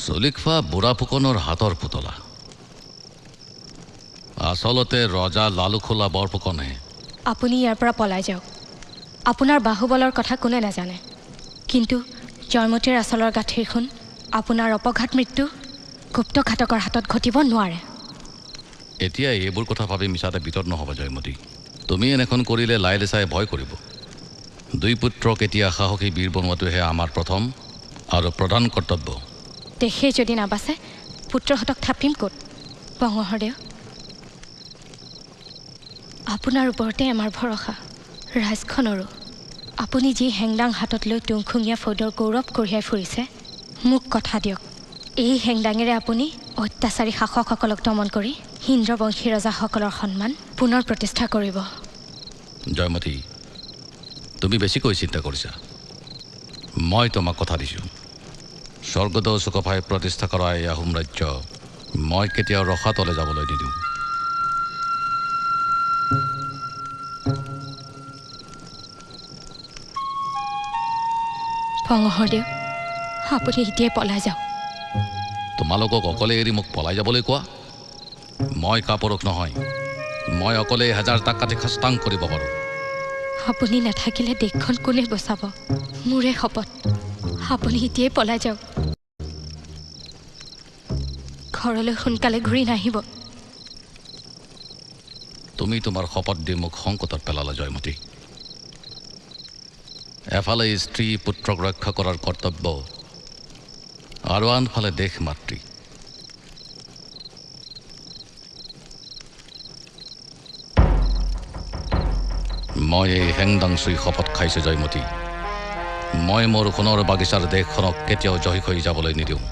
চলিখোৱা বুঢ়া ফুকনৰ হাতৰ পুতলা। আচলতে ৰজা লালুখোলা বৰফুকনে। আপুনি ইয়াৰ পৰা পলাই যাওক। আপোনাৰ বাহুবলৰ কথা কোনে নাজানে, কিন্তু জয়মতীৰ আচলৰ গাঁঠিৰখন আপোনাৰ অপঘাত মৃত্যু গুপ্তঘাতকৰ হাতত ঘটিব নোৱাৰে। এতিয়া এইবোৰ কথা ভাবি মিছাতে বিতত নহ'ব জয়মতী। তুমি এনেখন কৰিলে লাই লেচাই ভয় কৰিব। দুই পুত্ৰক এতিয়া সাহসী বীৰ বনোৱাটোহে আমাৰ প্ৰথম আৰু প্ৰধান কৰ্তব্য। দেশে যদি নাবাচে পুত্ৰহঁতক থাপিম ক'ত? বংশহৰদেউ, আপোনাৰ ওপৰতে আমাৰ ভৰসা, ৰাজখনৰো। আপুনি যি হেংদাং হাতত লৈ তুংখুঙীয়া ফৌদৰ গৌৰৱ কঢ়িয়াই ফুৰিছে, মোক কথা দিয়ক, এই হেংদাঙেৰে আপুনি অত্যাচাৰী শাসকসকলক দমন কৰি ইন্দ্ৰবংশী ৰজাসকলৰ সন্মান পুনৰ প্ৰতিষ্ঠা কৰিব। জয়মতী, তুমি বেছিকৈ চিন্তা কৰিছা। মই তোমাক কথা দিছোঁ, স্বৰ্গদেউ চুকাফাই প্ৰতিষ্ঠা কৰা এই আহোম ৰাজ্য মই কেতিয়াও ৰসাতলে যাবলৈ নিদিওঁ। ভঙহৰদেউ, আপুনি এতিয়াই পলাই যাওক। তোমালোকক অকলে এৰি মোক পলাই যাবলৈ কোৱা? মই কাপুৰুষ নহয়, মই অকলে 1000টা কাঠি খাস্তাং কৰিব পাৰোঁ। আপুনি নাথাকিলে দেশখন কোনে বচাব? মোৰে শপত, আপুনি এতিয়াই পলাই যাওক। ঘৰলৈ সোনকালে ঘূৰি নাহিব। তুমি তোমাৰ শপত দি মোক সংকটত পেলালা জয়মতী। এফালে স্ত্ৰী পুত্ৰক ৰক্ষা কৰাৰ কৰ্তব্য আৰু আনফালে দেশ মাতৃ। মই এই হেংদাংচুই শপত খাইছোঁ জয়মতী, মই মোৰ সোণৰ বাগিচাৰ দেশখনক কেতিয়াও জয়ী হৈ যাবলৈ নিদিওঁ।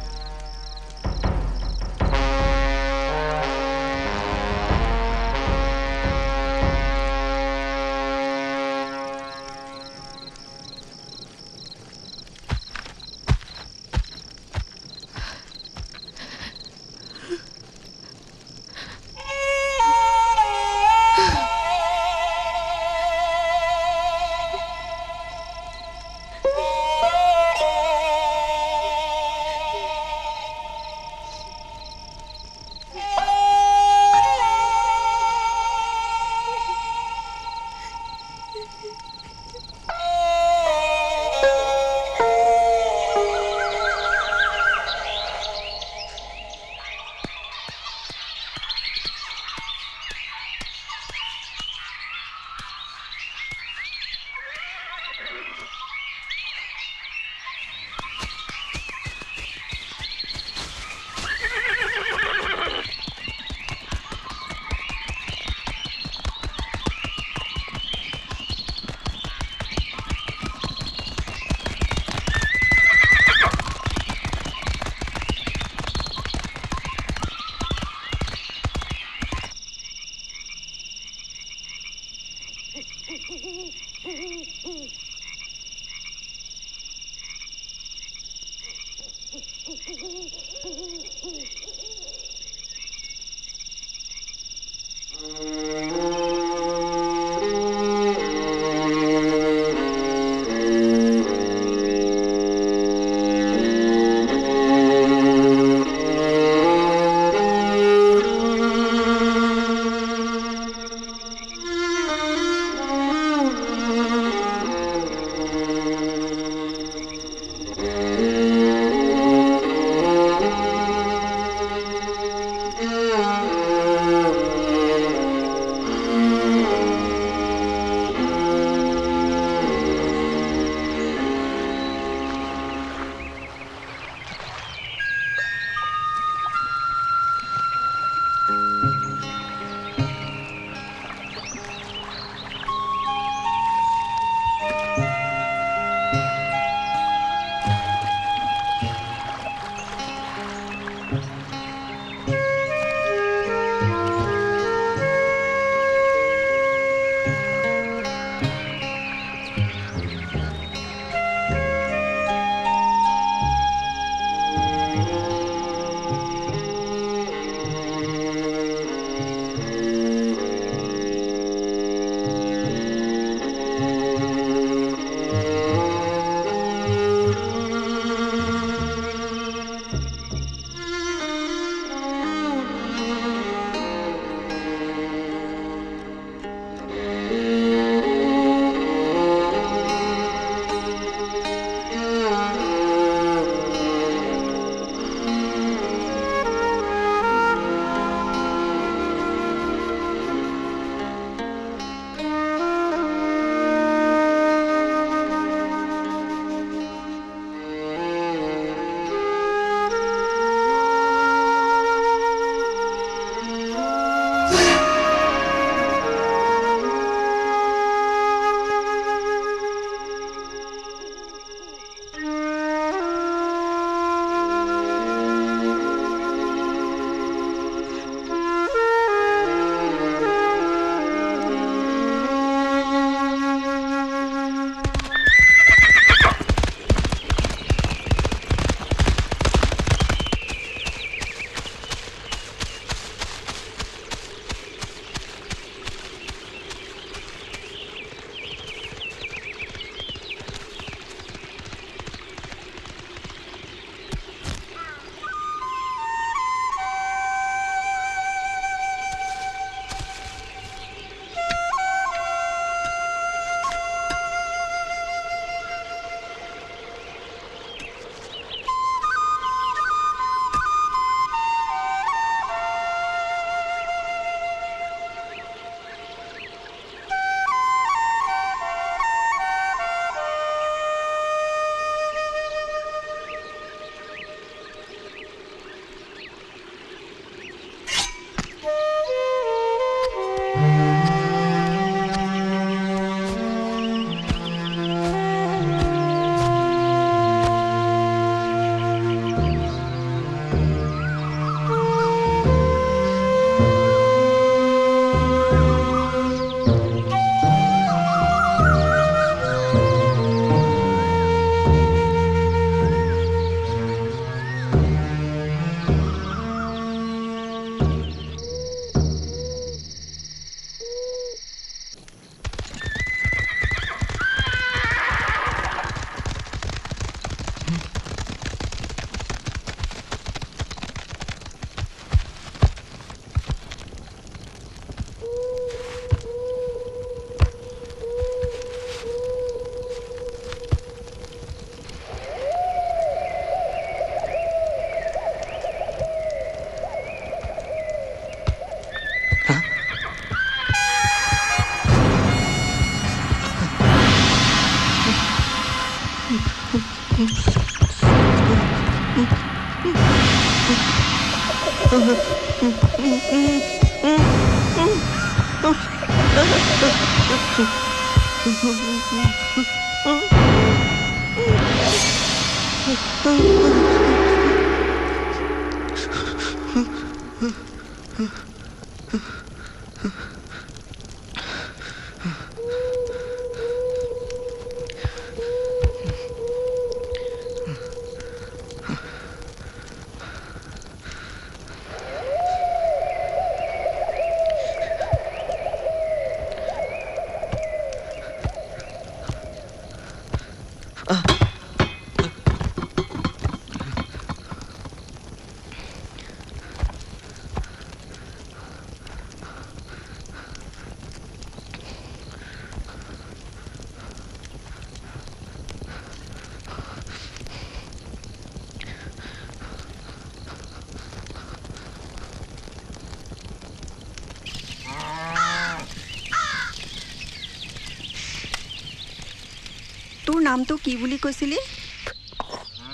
তোৰ নামটো কি বুলি কৈছিলি?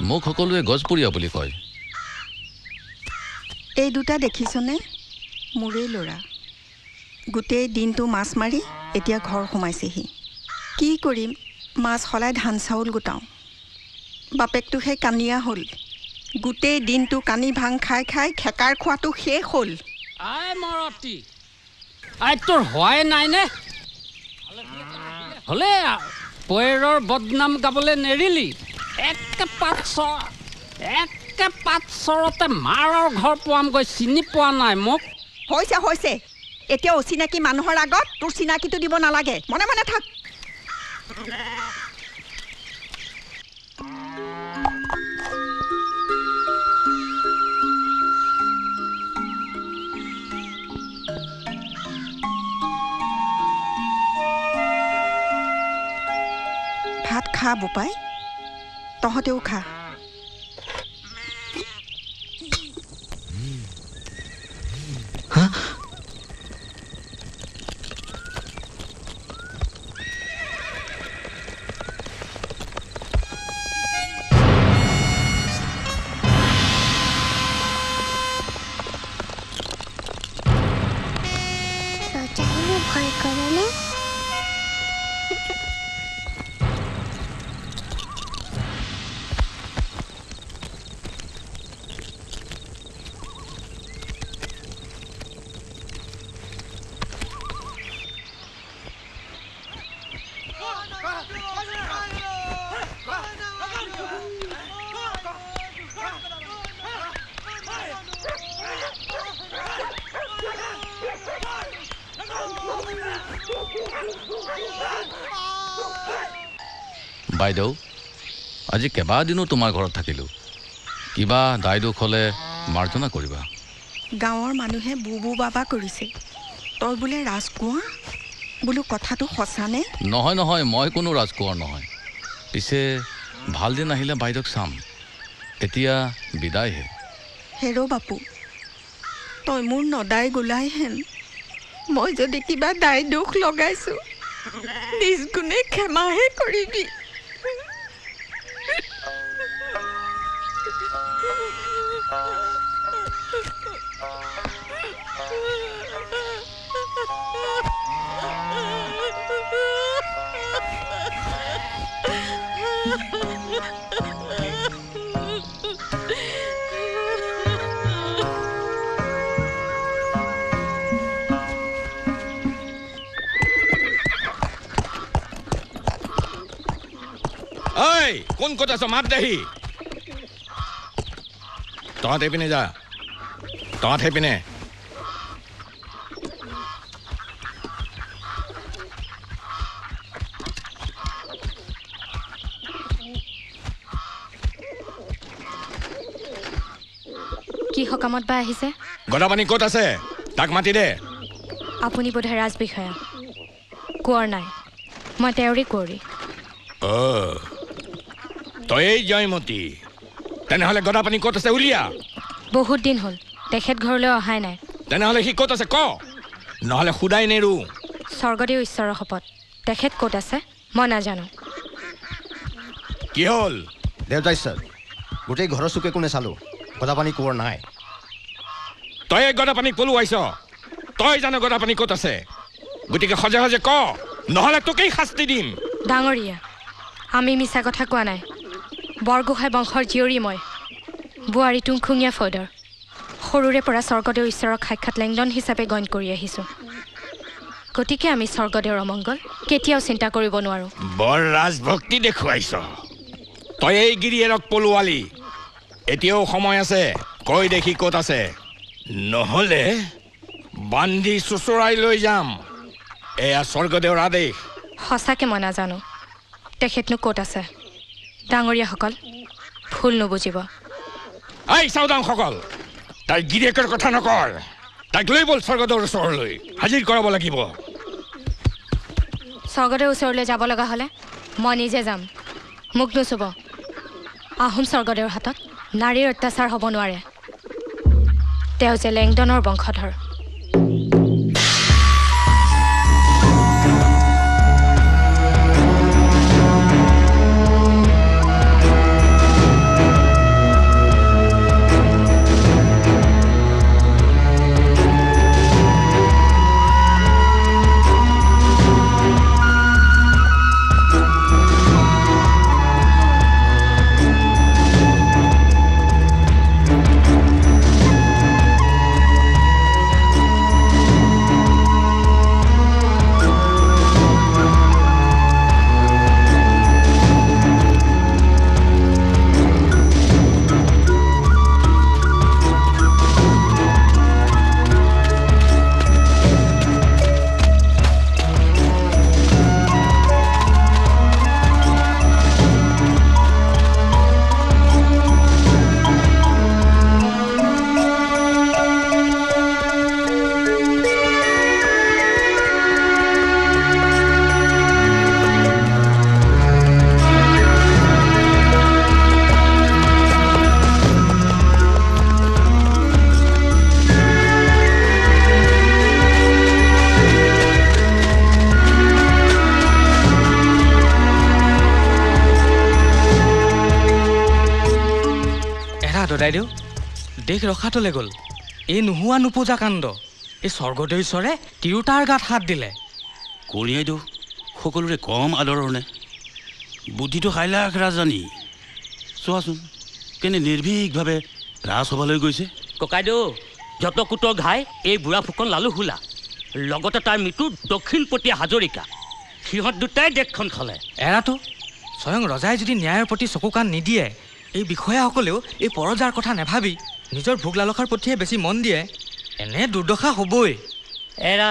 মোক সকলোৱে গছপুৰীয়া বুলি কয়। এই দুটা দেখিছনে? মোৰেই ল'ৰা। গোটেই দিনটো মাছ মাৰি এতিয়া ঘৰ সোমাইছেহি। কি কৰিম, মাছ সলাই ধান চাউল গোটাওঁ। বাপেকটোহে কানিয়া হ'ল। গোটেই দিনটো কানি ভাং খাই খাই খেকাৰ খোৱাটো শেষ হ'ল। আই মৰতি, আই তোৰ হোৱাই নাইনে? হ'লে পয়েৰৰ বদনাম গাবলৈ নেৰিলি। একে পাঁচৰতে মাৰৰ ঘৰ পোৱামগৈ, চিনি পোৱা নাই মোক। হৈছে হৈছে, এতিয়া অচিনাকি মানুহৰ আগত তোৰ চিনাকিটো দিব নালাগে, মনে মনে থাক। ভাত খা বোপাই, তহঁতেও খা। ভয় করেনে? বাইদেউ, আজি কেইবাদিনো তোমাৰ ঘৰত থাকিলোঁ। কিবা দায় দোষ হ'লে মাৰ্জনা কৰিবা। গাঁৱৰ মানুহে বুবু বাবা কৰিছে, তই বোলে ৰাজকোঁৱৰ বোলো, কথাটো সঁচানে? নহয় নহয়, মই কোনো ৰাজকোঁৱৰ নহয়। পিছে ভাল দিন আহিলে বাইদেউক চাম। এতিয়া বিদায়হে। হেৰ বাপু, তই মোৰ নদাই গোলাই হেন। মই যদি কিবা দায় দোষ লগাইছোঁ, নিজ গুণে ক্ষমাহে কৰিবি। এই কোন ক'ত আছ মাত দেহি তহঁত সেইপিনে যা তহঁত সেইপিনে কি সকামত বা আহিছে গদাপানী ক'ত আছে তাক মাতি দে আপুনি বোধহয় ৰাজ বিষয়া কোঁৱৰ নাই মই তেওঁৰে কুঁৱৰী তই এই জয়মতী তেনেহ'লে গদাপানী ক'ত আছে উলিয়া বহুত দিন হ'ল তেখেত ঘৰলৈ অহাই নাই তেনেহ'লে সি ক'ত আছে ক নহ'লে সুদাই নেৰো স্বৰ্গদেউ ঈশ্বৰৰ শপত তেখেত ক'ত আছে মই নাজানো কি হ'ল দেউতা ঈশ্বৰ গোটেই ঘৰৰ চুকে কোনে চালোঁ গদাপানী কোঁৱৰ নাই তই গদাপানীক পলুৱাইছ তই জানো গদাপানী ক'ত আছে গতিকে সজে সজে ক নহ'লে তোকেই শাস্তি দিম ডাঙৰীয়া আমি মিছা কথা কোৱা নাই বৰগোহাঁই বংশৰ জীয়ৰী মই বোৱাৰী টুংখুঙীয়া ফৈদৰ সৰুৰে পৰা স্বৰ্গদেউ ঈশ্বৰক সাক্ষাৎ লেংডন হিচাপে গণ্য কৰি আহিছোঁ গতিকে আমি স্বৰ্গদেউৰ অমংগল কেতিয়াও চিন্তা কৰিব নোৱাৰোঁ বৰ ৰাজভক্তি দেখুৱাইছ তই এই গিৰিয়েৰক পলুৱালি এতিয়াও সময় আছে কৈ দেখি ক'ত আছে নহ'লে বান্ধি চুচৰাই লৈ যাম এয়া স্বৰ্গদেউৰ আদেশ সঁচাকৈ মই নাজানো তেখেতনো ক'ত আছে ডাঙৰীয়াসকল ভুল নুবুজিব এই চাওদাংসকল তাই গিৰিয়েকৰ কথা নকৰ তাইক লৈ ব'ল স্বৰ্গদেউৰ ওচৰলৈ হাজিৰ কৰাব লাগিব স্বৰ্গদেউৰ ওচৰলৈ যাব লগা হ'লে মই নিজে যাম মোক নুচুব আহোম স্বৰ্গদেউৰ হাতত নাৰীৰ অত্যাচাৰ হ'ব নোৱাৰে তেওঁ যে লেংডনৰ বংশধৰ দাদাইদেউ দেশ ৰখাটোলৈ গ'ল এই নোহোৱা নোপোজা কাণ্ড এই স্বৰ্গদেউ ঈশ্বৰে তিৰোতাৰ গাত হাত দিলে কলিয়াইদেউ সকলোৰে কম আদৰৰ নে বুদ্ধিটো খাইলাখ ৰাজধানী চোৱাচোন কেনে নিৰ্ভীকভাৱে ৰাজসভালৈ গৈছে ককাইদেউ যত কুটৰ ঘাই এই বুঢ়া ফুকন লালু হোলা লগতে তাৰ মৃত্যু দক্ষিণপটীয়া হাজৰিকা সিহঁত দুটাই দেশখন খালে এৰাটো স্বয়ং ৰজাই যদি ন্যায়ৰ প্ৰতি চকু কাণ নিদিয়ে এই বিষয়াসকলেও এই পৰজাৰ কথা নাভাবি নিজৰ ভোগ লালসাৰ প্ৰতিহে বেছি মন দিয়ে এনে দুৰ্দশা হ'বই এৰা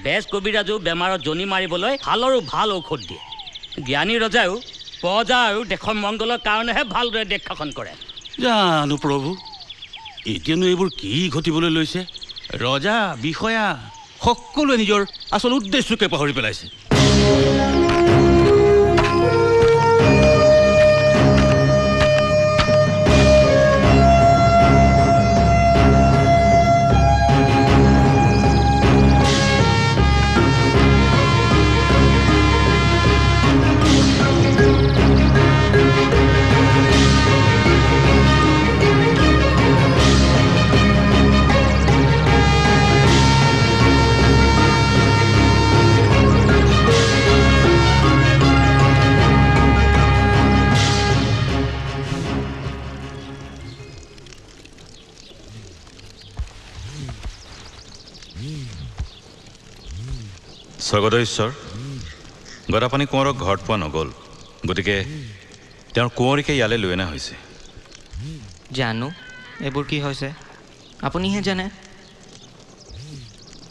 বেজ কবিৰাজো বেমাৰত জনি মাৰিবলৈ ভালৰো ভাল ঔষধ দিয়ে জ্ঞানী ৰজায়ো প্ৰজা আৰু দেশৰ মংগলৰ কাৰণেহে ভালদৰে দেশ শাসন কৰে জানো প্ৰভু এতিয়ানো এইবোৰ কি ঘটিবলৈ লৈছে ৰজা বিষয়া সকলোৱে নিজৰ আচল উদ্দেশ্যকে পাহৰি পেলাইছে স্বৰ্গদেউ ঈশ্বৰ গদাপানী কোঁৱৰক ঘৰত পোৱা নগ'ল গতিকে তেওঁৰ কুঁৱৰীকে ইয়ালৈ লৈ অনা হৈছে। জানো এইবোৰ কি হৈছে আপুনিহে জানে।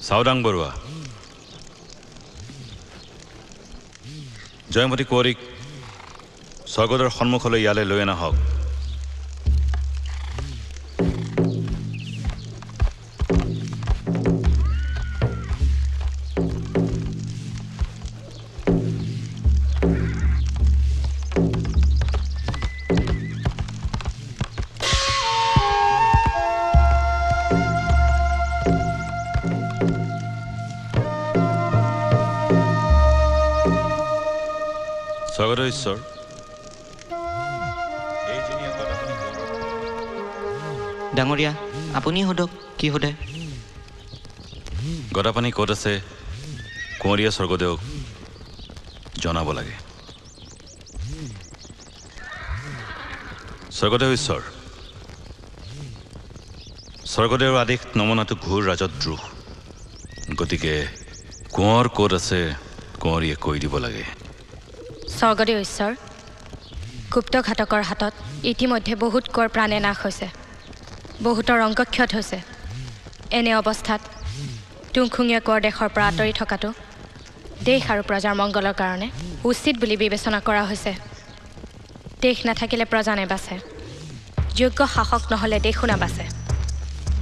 চাওদাং বৰুৱা, জয়মতী কুঁৱৰীক স্বৰ্গদেউৰ সন্মুখলৈ ইয়ালৈ লৈ অনা হওক। স্বৰ্গদেউ ঈশ্বৰ, ডাঙৰীয়া আপুনি সোধক কি সোধে। গদাপানী ক'ত আছে কুঁৱৰীয়ে স্বৰ্গদেউক জনাব লাগে। স্বৰ্গদেউ ঈশ্বৰ, স্বৰ্গদেউৰ আদেশ নমনাটো ঘোৰ ৰাজদ্ৰোহ। গতিকে কোঁৱৰ ক'ত আছে কুঁৱৰীয়ে কৈ দিব লাগে। স্বৰ্গদেউ ঈশ্বৰ, গুপ্তঘাতকৰ হাতত ইতিমধ্যে বহুত কৰ প্ৰাণে নাশ হৈছে, বহুতৰ অংগক্ষত হৈছে। এনে অৱস্থাত তুংখুঙীয়া কোঁৱৰ দেশৰ পৰা আঁতৰি থকাটো দেশ আৰু প্ৰজাৰ মংগলৰ কাৰণে উচিত বুলি বিবেচনা কৰা হৈছে। দেশ নাথাকিলে প্ৰজা নেবাচে, যোগ্য শাসক নহ'লে দেশো নাবাচে।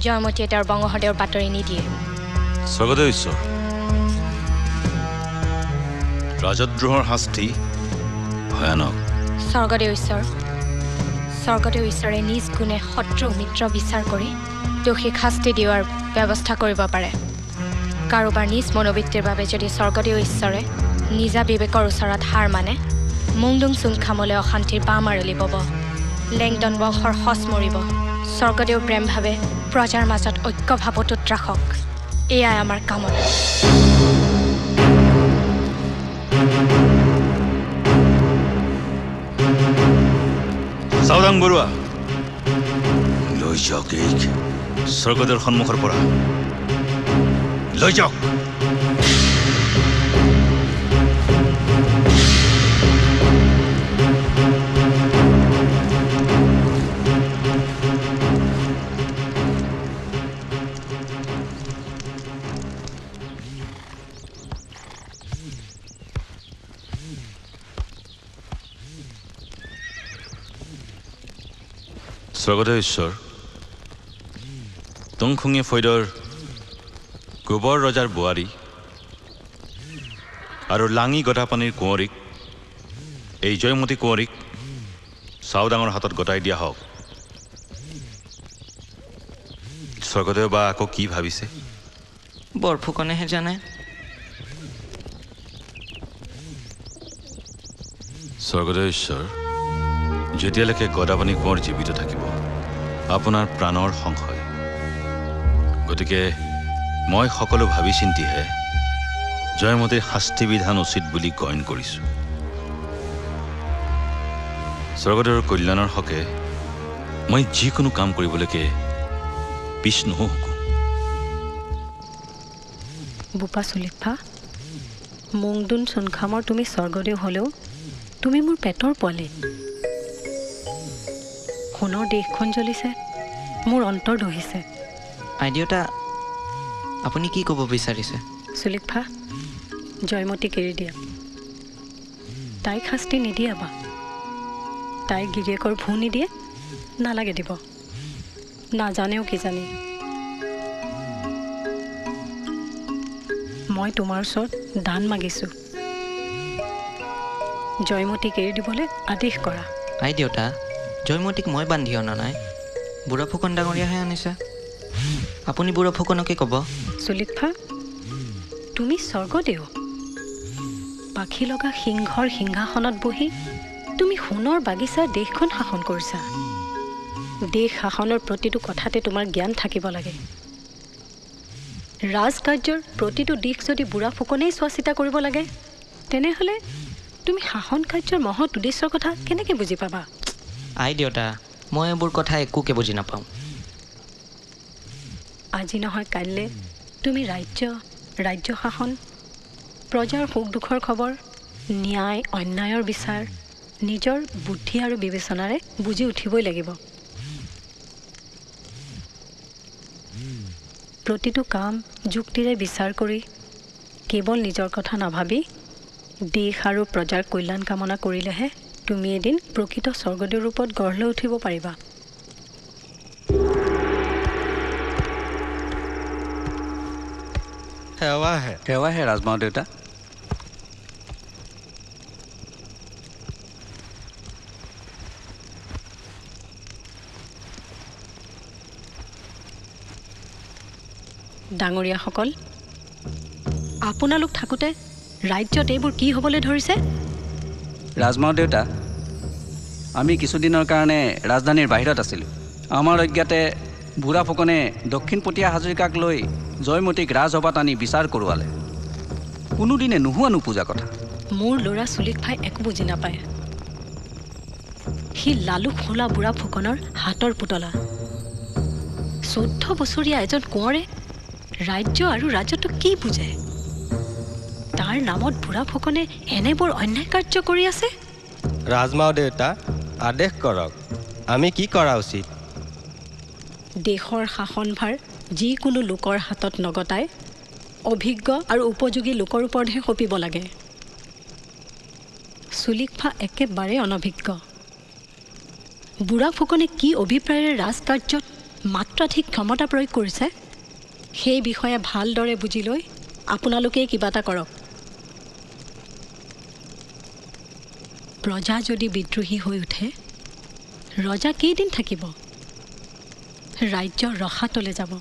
জয়মতীয়ে তেওঁৰ বংশদেউৰ বাতৰি নিদিয়ে। স্বৰ্গদেউ ঈশ্বৰ, ৰাজদ্ৰোহৰ শাস্তি ভয়ানক। স্বৰ্গদেউ ঈশ্বৰ, স্বৰ্গদেউ ঈশ্বৰে নিজ গুণে শত্ৰু মিত্ৰ বিচাৰ কৰি দোষীক শাস্তি দিয়াৰ ব্যৱস্থা কৰিব পাৰে। কাৰোবাৰ নিজ মনোবৃত্তিৰ বাবে যদি স্বৰ্গদেউ ঈশ্বৰে নিজা বিবেকৰ ওচৰত হাৰ মানে, মুংডুং চুংখামলৈ অশান্তিৰ বাঁহ মাৰলি বব, লেংডন বংশৰ সঁচ মৰিব। স্বৰ্গদেউ প্ৰেমভাৱে প্ৰজাৰ মাজত ঐক্যভাৱ অটুট ৰাখক, এয়াই আমাৰ কামনা। চাওদাং বৰুৱা, লৈ যাওক এইক স্বৰ্গদেউৰ সন্মুখৰ পৰা, লৈ যাওক। স্বৰ্গদেউ ঈশ্বৰ, তুংখুঙীয়া ফৈদৰ গোবৰ ৰজাৰ বোৱাৰী আৰু লাঙি গদাপানীৰ কুঁৱৰীক, এই জয়মতী কুঁৱৰীক চাওদাঙৰ হাতত গতাই দিয়া হওক। স্বৰ্গদেউ বা আকৌ কি ভাবিছে? বৰফুকনেহে জানে। স্বৰ্গদেউ ঈশ্বৰ, যেতিয়ালৈকে গদাপানী কোঁৱৰ জীৱিত থাকিব আপোনাৰ প্ৰাণৰ সংশয়। গতিকে মই সকলো ভাবি চিন্তিহে জয়মতীৰ শাস্তি বিধান উচিত বুলি গণ্য কৰিছোঁ। স্বৰ্গদেউৰ কল্যাণৰ হকে মই যিকোনো কাম কৰিবলৈকে পিছ নহোঁ। বোপা চুলিফা, মুংডুন চুনখামৰ তুমি স্বৰ্গদেউ হ'লেও তুমি মোৰ পেটৰ পোৱালি। সোণৰ দেশখন জ্বলিছে, মোৰ অন্তৰ দহিছে। আইদেউতা, আপুনি কি ক'ব বিচাৰিছে? চুলিফা, জয়মতীক এৰি দিয়া। তাইক শাস্তি নিদিয়াবা। তাইক গিৰিয়েকৰ ভূ নিদিয়ে, নালাগে দিব। নাজানেও কিজানি। মই তোমাৰ ওচৰত দান মাগিছোঁ, জয়মতীক এৰি দিবলৈ আদেশ কৰা। আইদেউতা, জয়মতীক মই বান্ধি অনা নাই, বুঢ়া ফুকন ডাঙৰীয়াহে আনিছে। আপুনি বুঢ়া ফুকনকে ক'ব। চুলিফা, তুমি স্বৰ্গদেউ। পাখি লগা সিংহৰ সিংহাসনত বহি তুমি সোণৰ বাগিচাৰ দেশখন শাসন কৰিছা। দেশ শাসনৰ প্ৰতিটো কথাতে তোমাৰ জ্ঞান থাকিব লাগে। ৰাজকাৰ্যৰ প্ৰতিটো দিশ যদি বুঢ়া ফুকনেই চোৱা চিতা কৰিব লাগে, তেনেহ'লে তুমি শাসন কাৰ্যৰ মহৎ উদ্দেশ্যৰ কথা কেনেকৈ বুজি পাবা? আইদেউতা, মই এইবোৰ কথা একোকে বুজি নাপাওঁ। আজি নহয় কাইলৈ তুমি ৰাজ্য শাসন, প্ৰজাৰ সুখ দুখৰ খবৰ, ন্যায় অন্যায়ৰ বিচাৰ, নিজৰ বুদ্ধি আৰু বিবেচনাৰে বুজি উঠিবই লাগিব। প্ৰতিটো কাম যুক্তিৰে বিচাৰ কৰি কেৱল নিজৰ কথা নাভাবি দেশ আৰু প্ৰজাৰ কল্যাণ কামনা কৰিলেহে তুমি এদিন প্ৰকৃত স্বৰ্গদেউৰ ৰূপত গঢ় লৈ উঠিব পাৰিবা। সেৱাহে ৰাজমাও দেউতা। ডাঙৰীয়াসকল, আপোনালোক থাকোঁতে ৰাজ্যত এইবোৰ কি হ'বলৈ ধৰিছে? ৰাজমাও দেউতা, আমি কিছুদিনৰ কাৰণে ৰাজধানীৰ বাহিৰত আছিলোঁ। আমাৰ অজ্ঞাতে বুঢ়া ফুকনে দক্ষিণপটীয়া হাজৰিকাক লৈ জয়মতীক ৰাজসভাত আনি বিচাৰ কৰোৱালে। কোনোদিনে নোহোৱা নোপোজা কথা। মোৰ ল'ৰা চুলিকফাই একো বুজি নাপায়। সি লালু খোলা বুঢ়া ফুকনৰ হাতৰ পুতলা। 14 বছৰীয়া এজন কোঁৱৰে ৰাজ্য আৰু ৰাজত্ব কি বুজে? তাৰ নামত বুঢ়া ফুকনে এনেবোৰ অন্যায় কাৰ্য কৰি আছে। ৰাজমাও দেউতা, আদেশ কৰক, আমি কি কৰা উচিত? দেশৰ শাসনভাৰ যিকোনো লোকৰ হাতত নগতাই অভিজ্ঞ আৰু উপযোগী লোকৰ ওপৰতহে সঁপিব লাগে। চুলিকফা একেবাৰে অনভিজ্ঞ। বুঢ়া ফুকনে কি অভিপ্ৰায়েৰে ৰাজকাৰ্যত মাত্ৰাধিক ক্ষমতা প্ৰয়োগ কৰিছে সেই বিষয়ে ভালদৰে বুজি লৈ আপোনালোকেই কিবা এটা কৰক। প্ৰজা যদি বিদ্ৰোহী হৈ উঠে ৰজা কেইদিন থাকিব? ৰাজ্য ৰসাতলে যাব।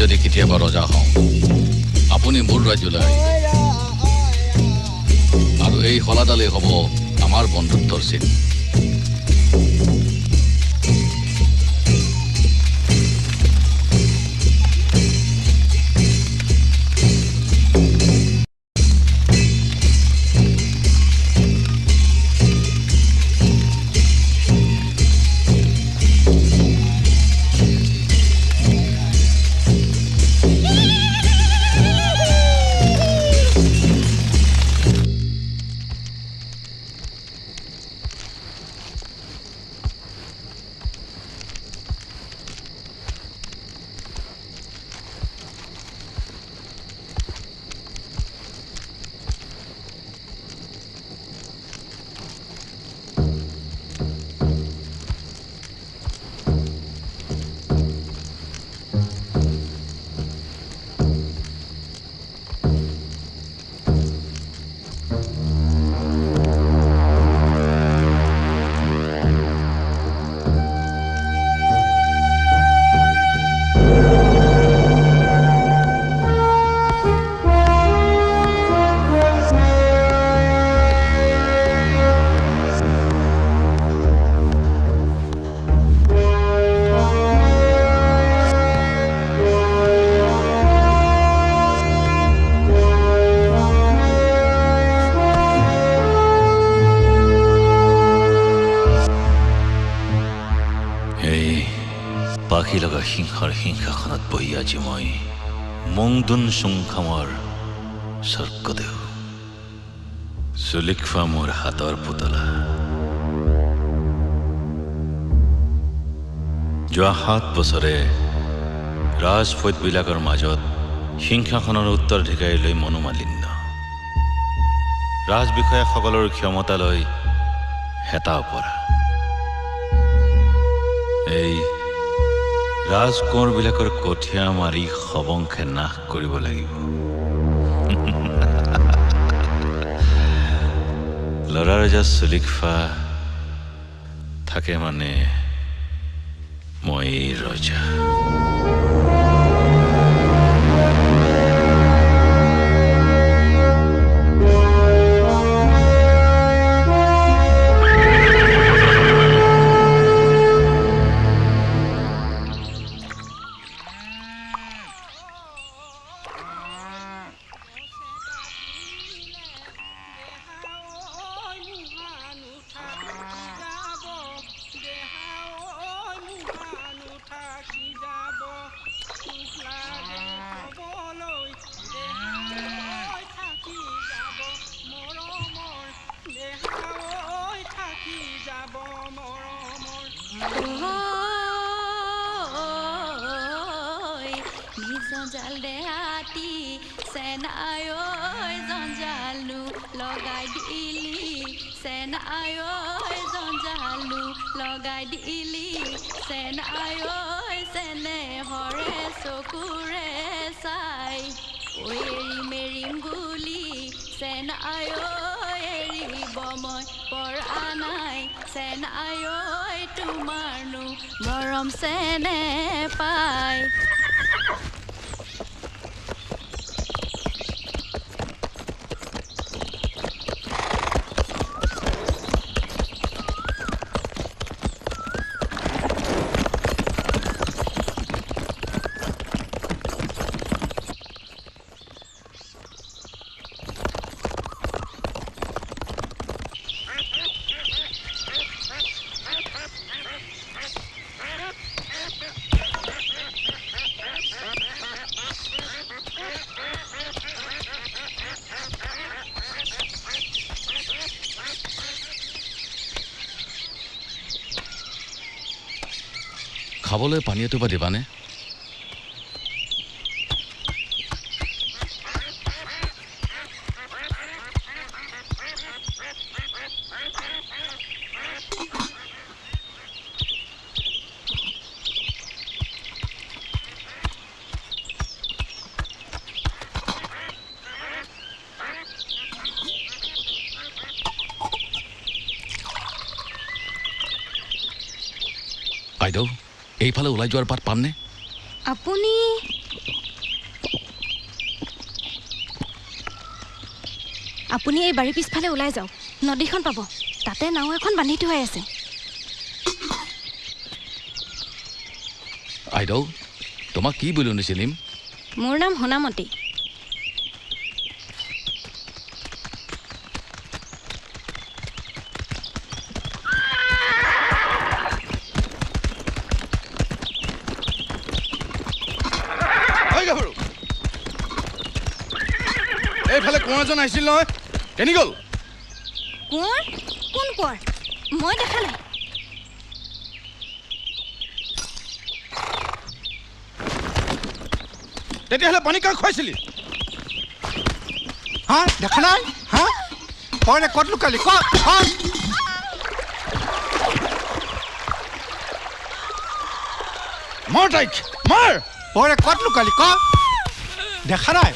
যদি কেতিয়াবা ৰজা হওঁ, আপুনি মোৰ ৰাজ্যলৈ আহিব আৰু এই শলাডালেই হ'ব আমাৰ বন্ধুত্বৰ চিন। আমংদুন চুংখামৰ স্বৰ্গদেউ চুলিখোৱা মোৰ হাতৰ পুতলা যোৱা 7 বছৰে ৰাজফৈদবিলাকৰ মাজত সিংহাসনৰ উত্তৰাধিকাৰী লৈ মনোমালিন্য ৰাজবিষয়াসকলৰ ক্ষমতালৈ হেতা পৰা এই ৰাজকোঁৱৰবিলাকৰ কঠীয়া মাৰি সবংশে নাশ কৰিব লাগিব ল'ৰা ৰজা চুলিখোৱা থাকে মানে মই ৰজা জঞ্জাল দেহাতি সেনায় জঞ্জালু লগাই দিলি সেনায় জঞ্জালু লগাই দিলি সেনায় চেনেহৰে চকুৰে চাই এৰি মেৰিম গুলি সেনায় এৰিব মই পৰা নাই সেনায় তোমাৰনো মৰম চেনে পায় খাবলৈ পানী এটোপা দিবানে আইদেউ এইফালে ওলাই যোৱাৰ বাট পামনে আপুনি আপুনি এই বাৰীৰ পিছফালে ওলাই যাওক নদীখন পাব তাতে নাও এখন বান্ধি থোৱা আছে আইদেউ তোমাক কি বুলি শুনিছিলিম মোৰ নাম সোণামতী এইফালে কোঁৱাজন আহিছিল নহয় কেনি গ'ল কোঁৱৰ কোন কোঁৱৰ মই দেখা নাই তেতিয়াহ'লে পানী কাক খুৱাইছিলি হা দেখা নাই হা তই ক'ত লুকালি ক'ত মাৰ তাইক মাৰ তই ক'ত লুকালি ক'ত দেখা নাই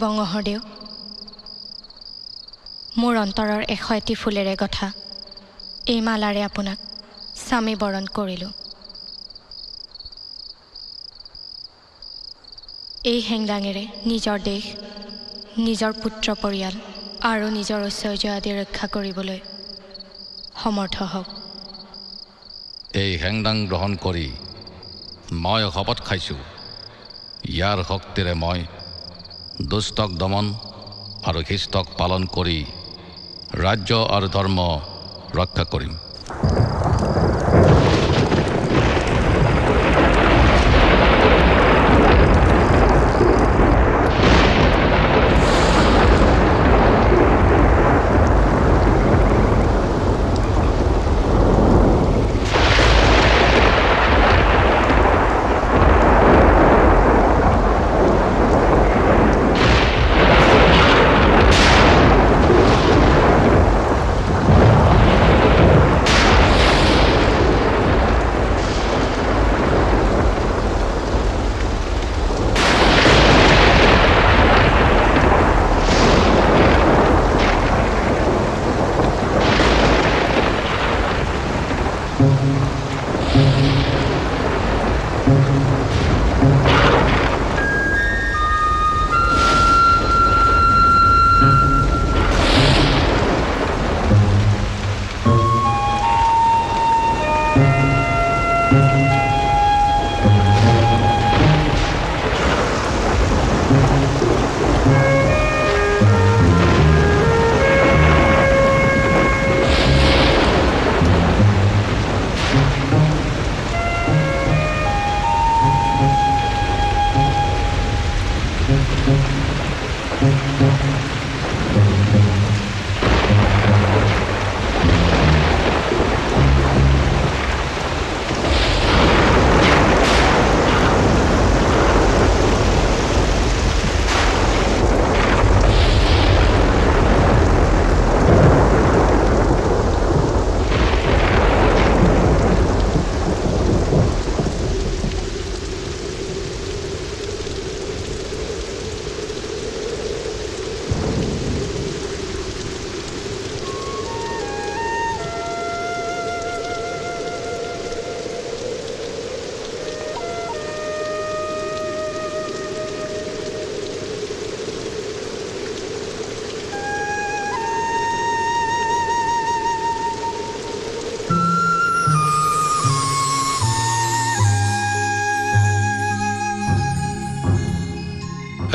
বঙহৰদেউ মোৰ অন্তৰৰ 101টি ফুলেৰে গঠা এই মালাৰে আপোনাক স্বামী বৰণ কৰিলোঁ। এই হেংদাঙেৰে নিজৰ দেশ, নিজৰ পুত্ৰ পৰিয়াল আৰু নিজৰ ঐশ্বৰ্য আদি ৰক্ষা কৰিবলৈ সমৰ্থ হওক। এই হেংদাং গ্ৰহণ কৰি মই শপত খাইছোঁ, ইয়াৰ শক্তিৰে মই দুষ্টক দমন আৰু শিষ্টক পালন কৰি ৰাজ্য আৰু ধৰ্ম ৰক্ষা কৰিম।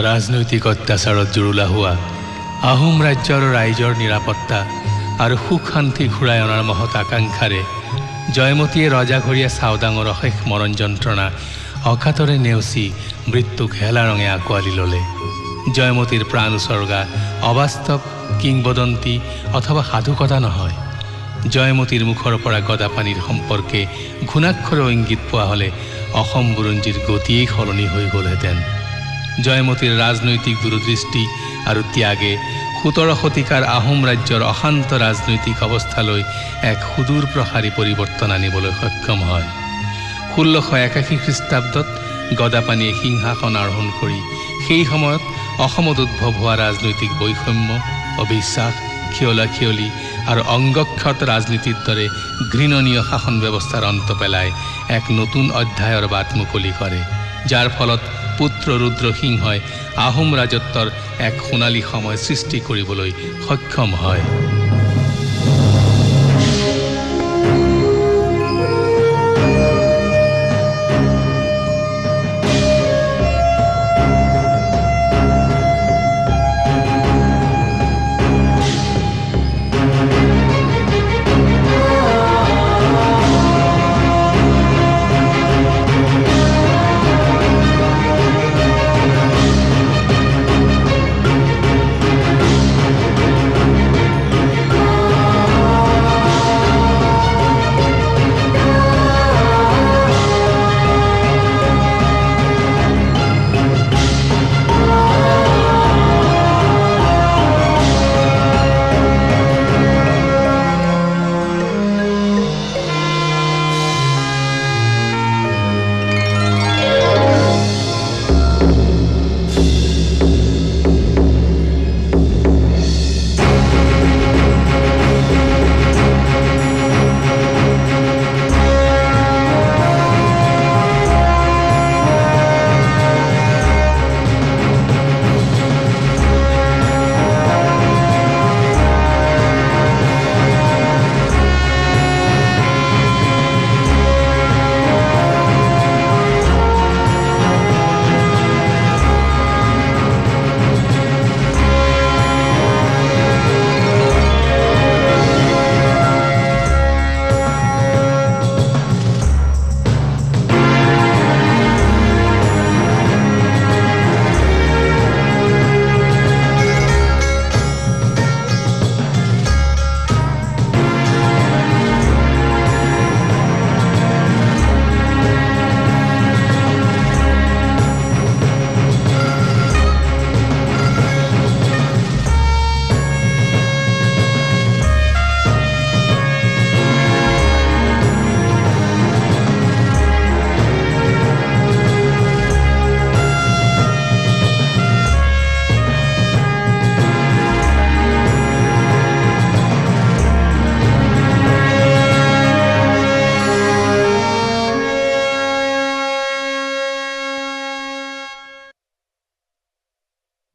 ৰাজনৈতিক অত্যাচাৰত জুৰুলা হোৱা আহোম ৰাজ্যৰ ৰাইজৰ নিৰাপত্তা আৰু সুখ শান্তি ঘূৰাই অনাৰ মহৎ আকাংক্ষাৰে জয়মতীয়ে ৰজাঘৰীয়া চাওদাঙৰ অশেষ মৰণ যন্ত্ৰণা অকাতৰে নেওচি মৃত্যুক হেলা ৰঙে আঁকোৱালি ল'লে। জয়মতীৰ প্ৰাণ উচৰ্গা অবাস্তৱ কিংবদন্তী অথবা সাধুকথা নহয়। জয়মতীৰ মুখৰ পৰা গদাপানীৰ সম্পৰ্কে ঘূণাক্ষৰে ইংগিত পোৱা হ'লে অসম বুৰঞ্জীৰ গতিয়েই সলনি হৈ গ'লহেঁতেন। জয়মতীৰ ৰাজনৈতিক দূৰদৃষ্টি আৰু ত্যাগে 17 শতিকাৰ আহোম ৰাজ্যৰ অশান্ত ৰাজনৈতিক অৱস্থালৈ এক সুদূৰ প্ৰসাৰী পৰিৱৰ্তন আনিবলৈ সক্ষম হয়। 1681 খ্ৰীষ্টাব্দত গদাপানীয়ে সিংহাসন আৰোহণ কৰি সেই সময়ত অসমত উদ্ভৱ হোৱা ৰাজনৈতিক বৈষম্য, অবিশ্বাস, খিয়লা-খিয়লি আৰু অংগক্ষত ৰাজনীতিৰ দৰে ঘৃণনীয় শাসন ব্যৱস্থাৰ অন্ত পেলাই এক নতুন অধ্যায়ৰ বাট মুকলি কৰে, যাৰ ফলত পুত্ৰ ৰুদ্ৰসিংহই আহোম ৰাজত্বৰ এক সোণালী সময় সৃষ্টি কৰিবলৈ সক্ষম হয়।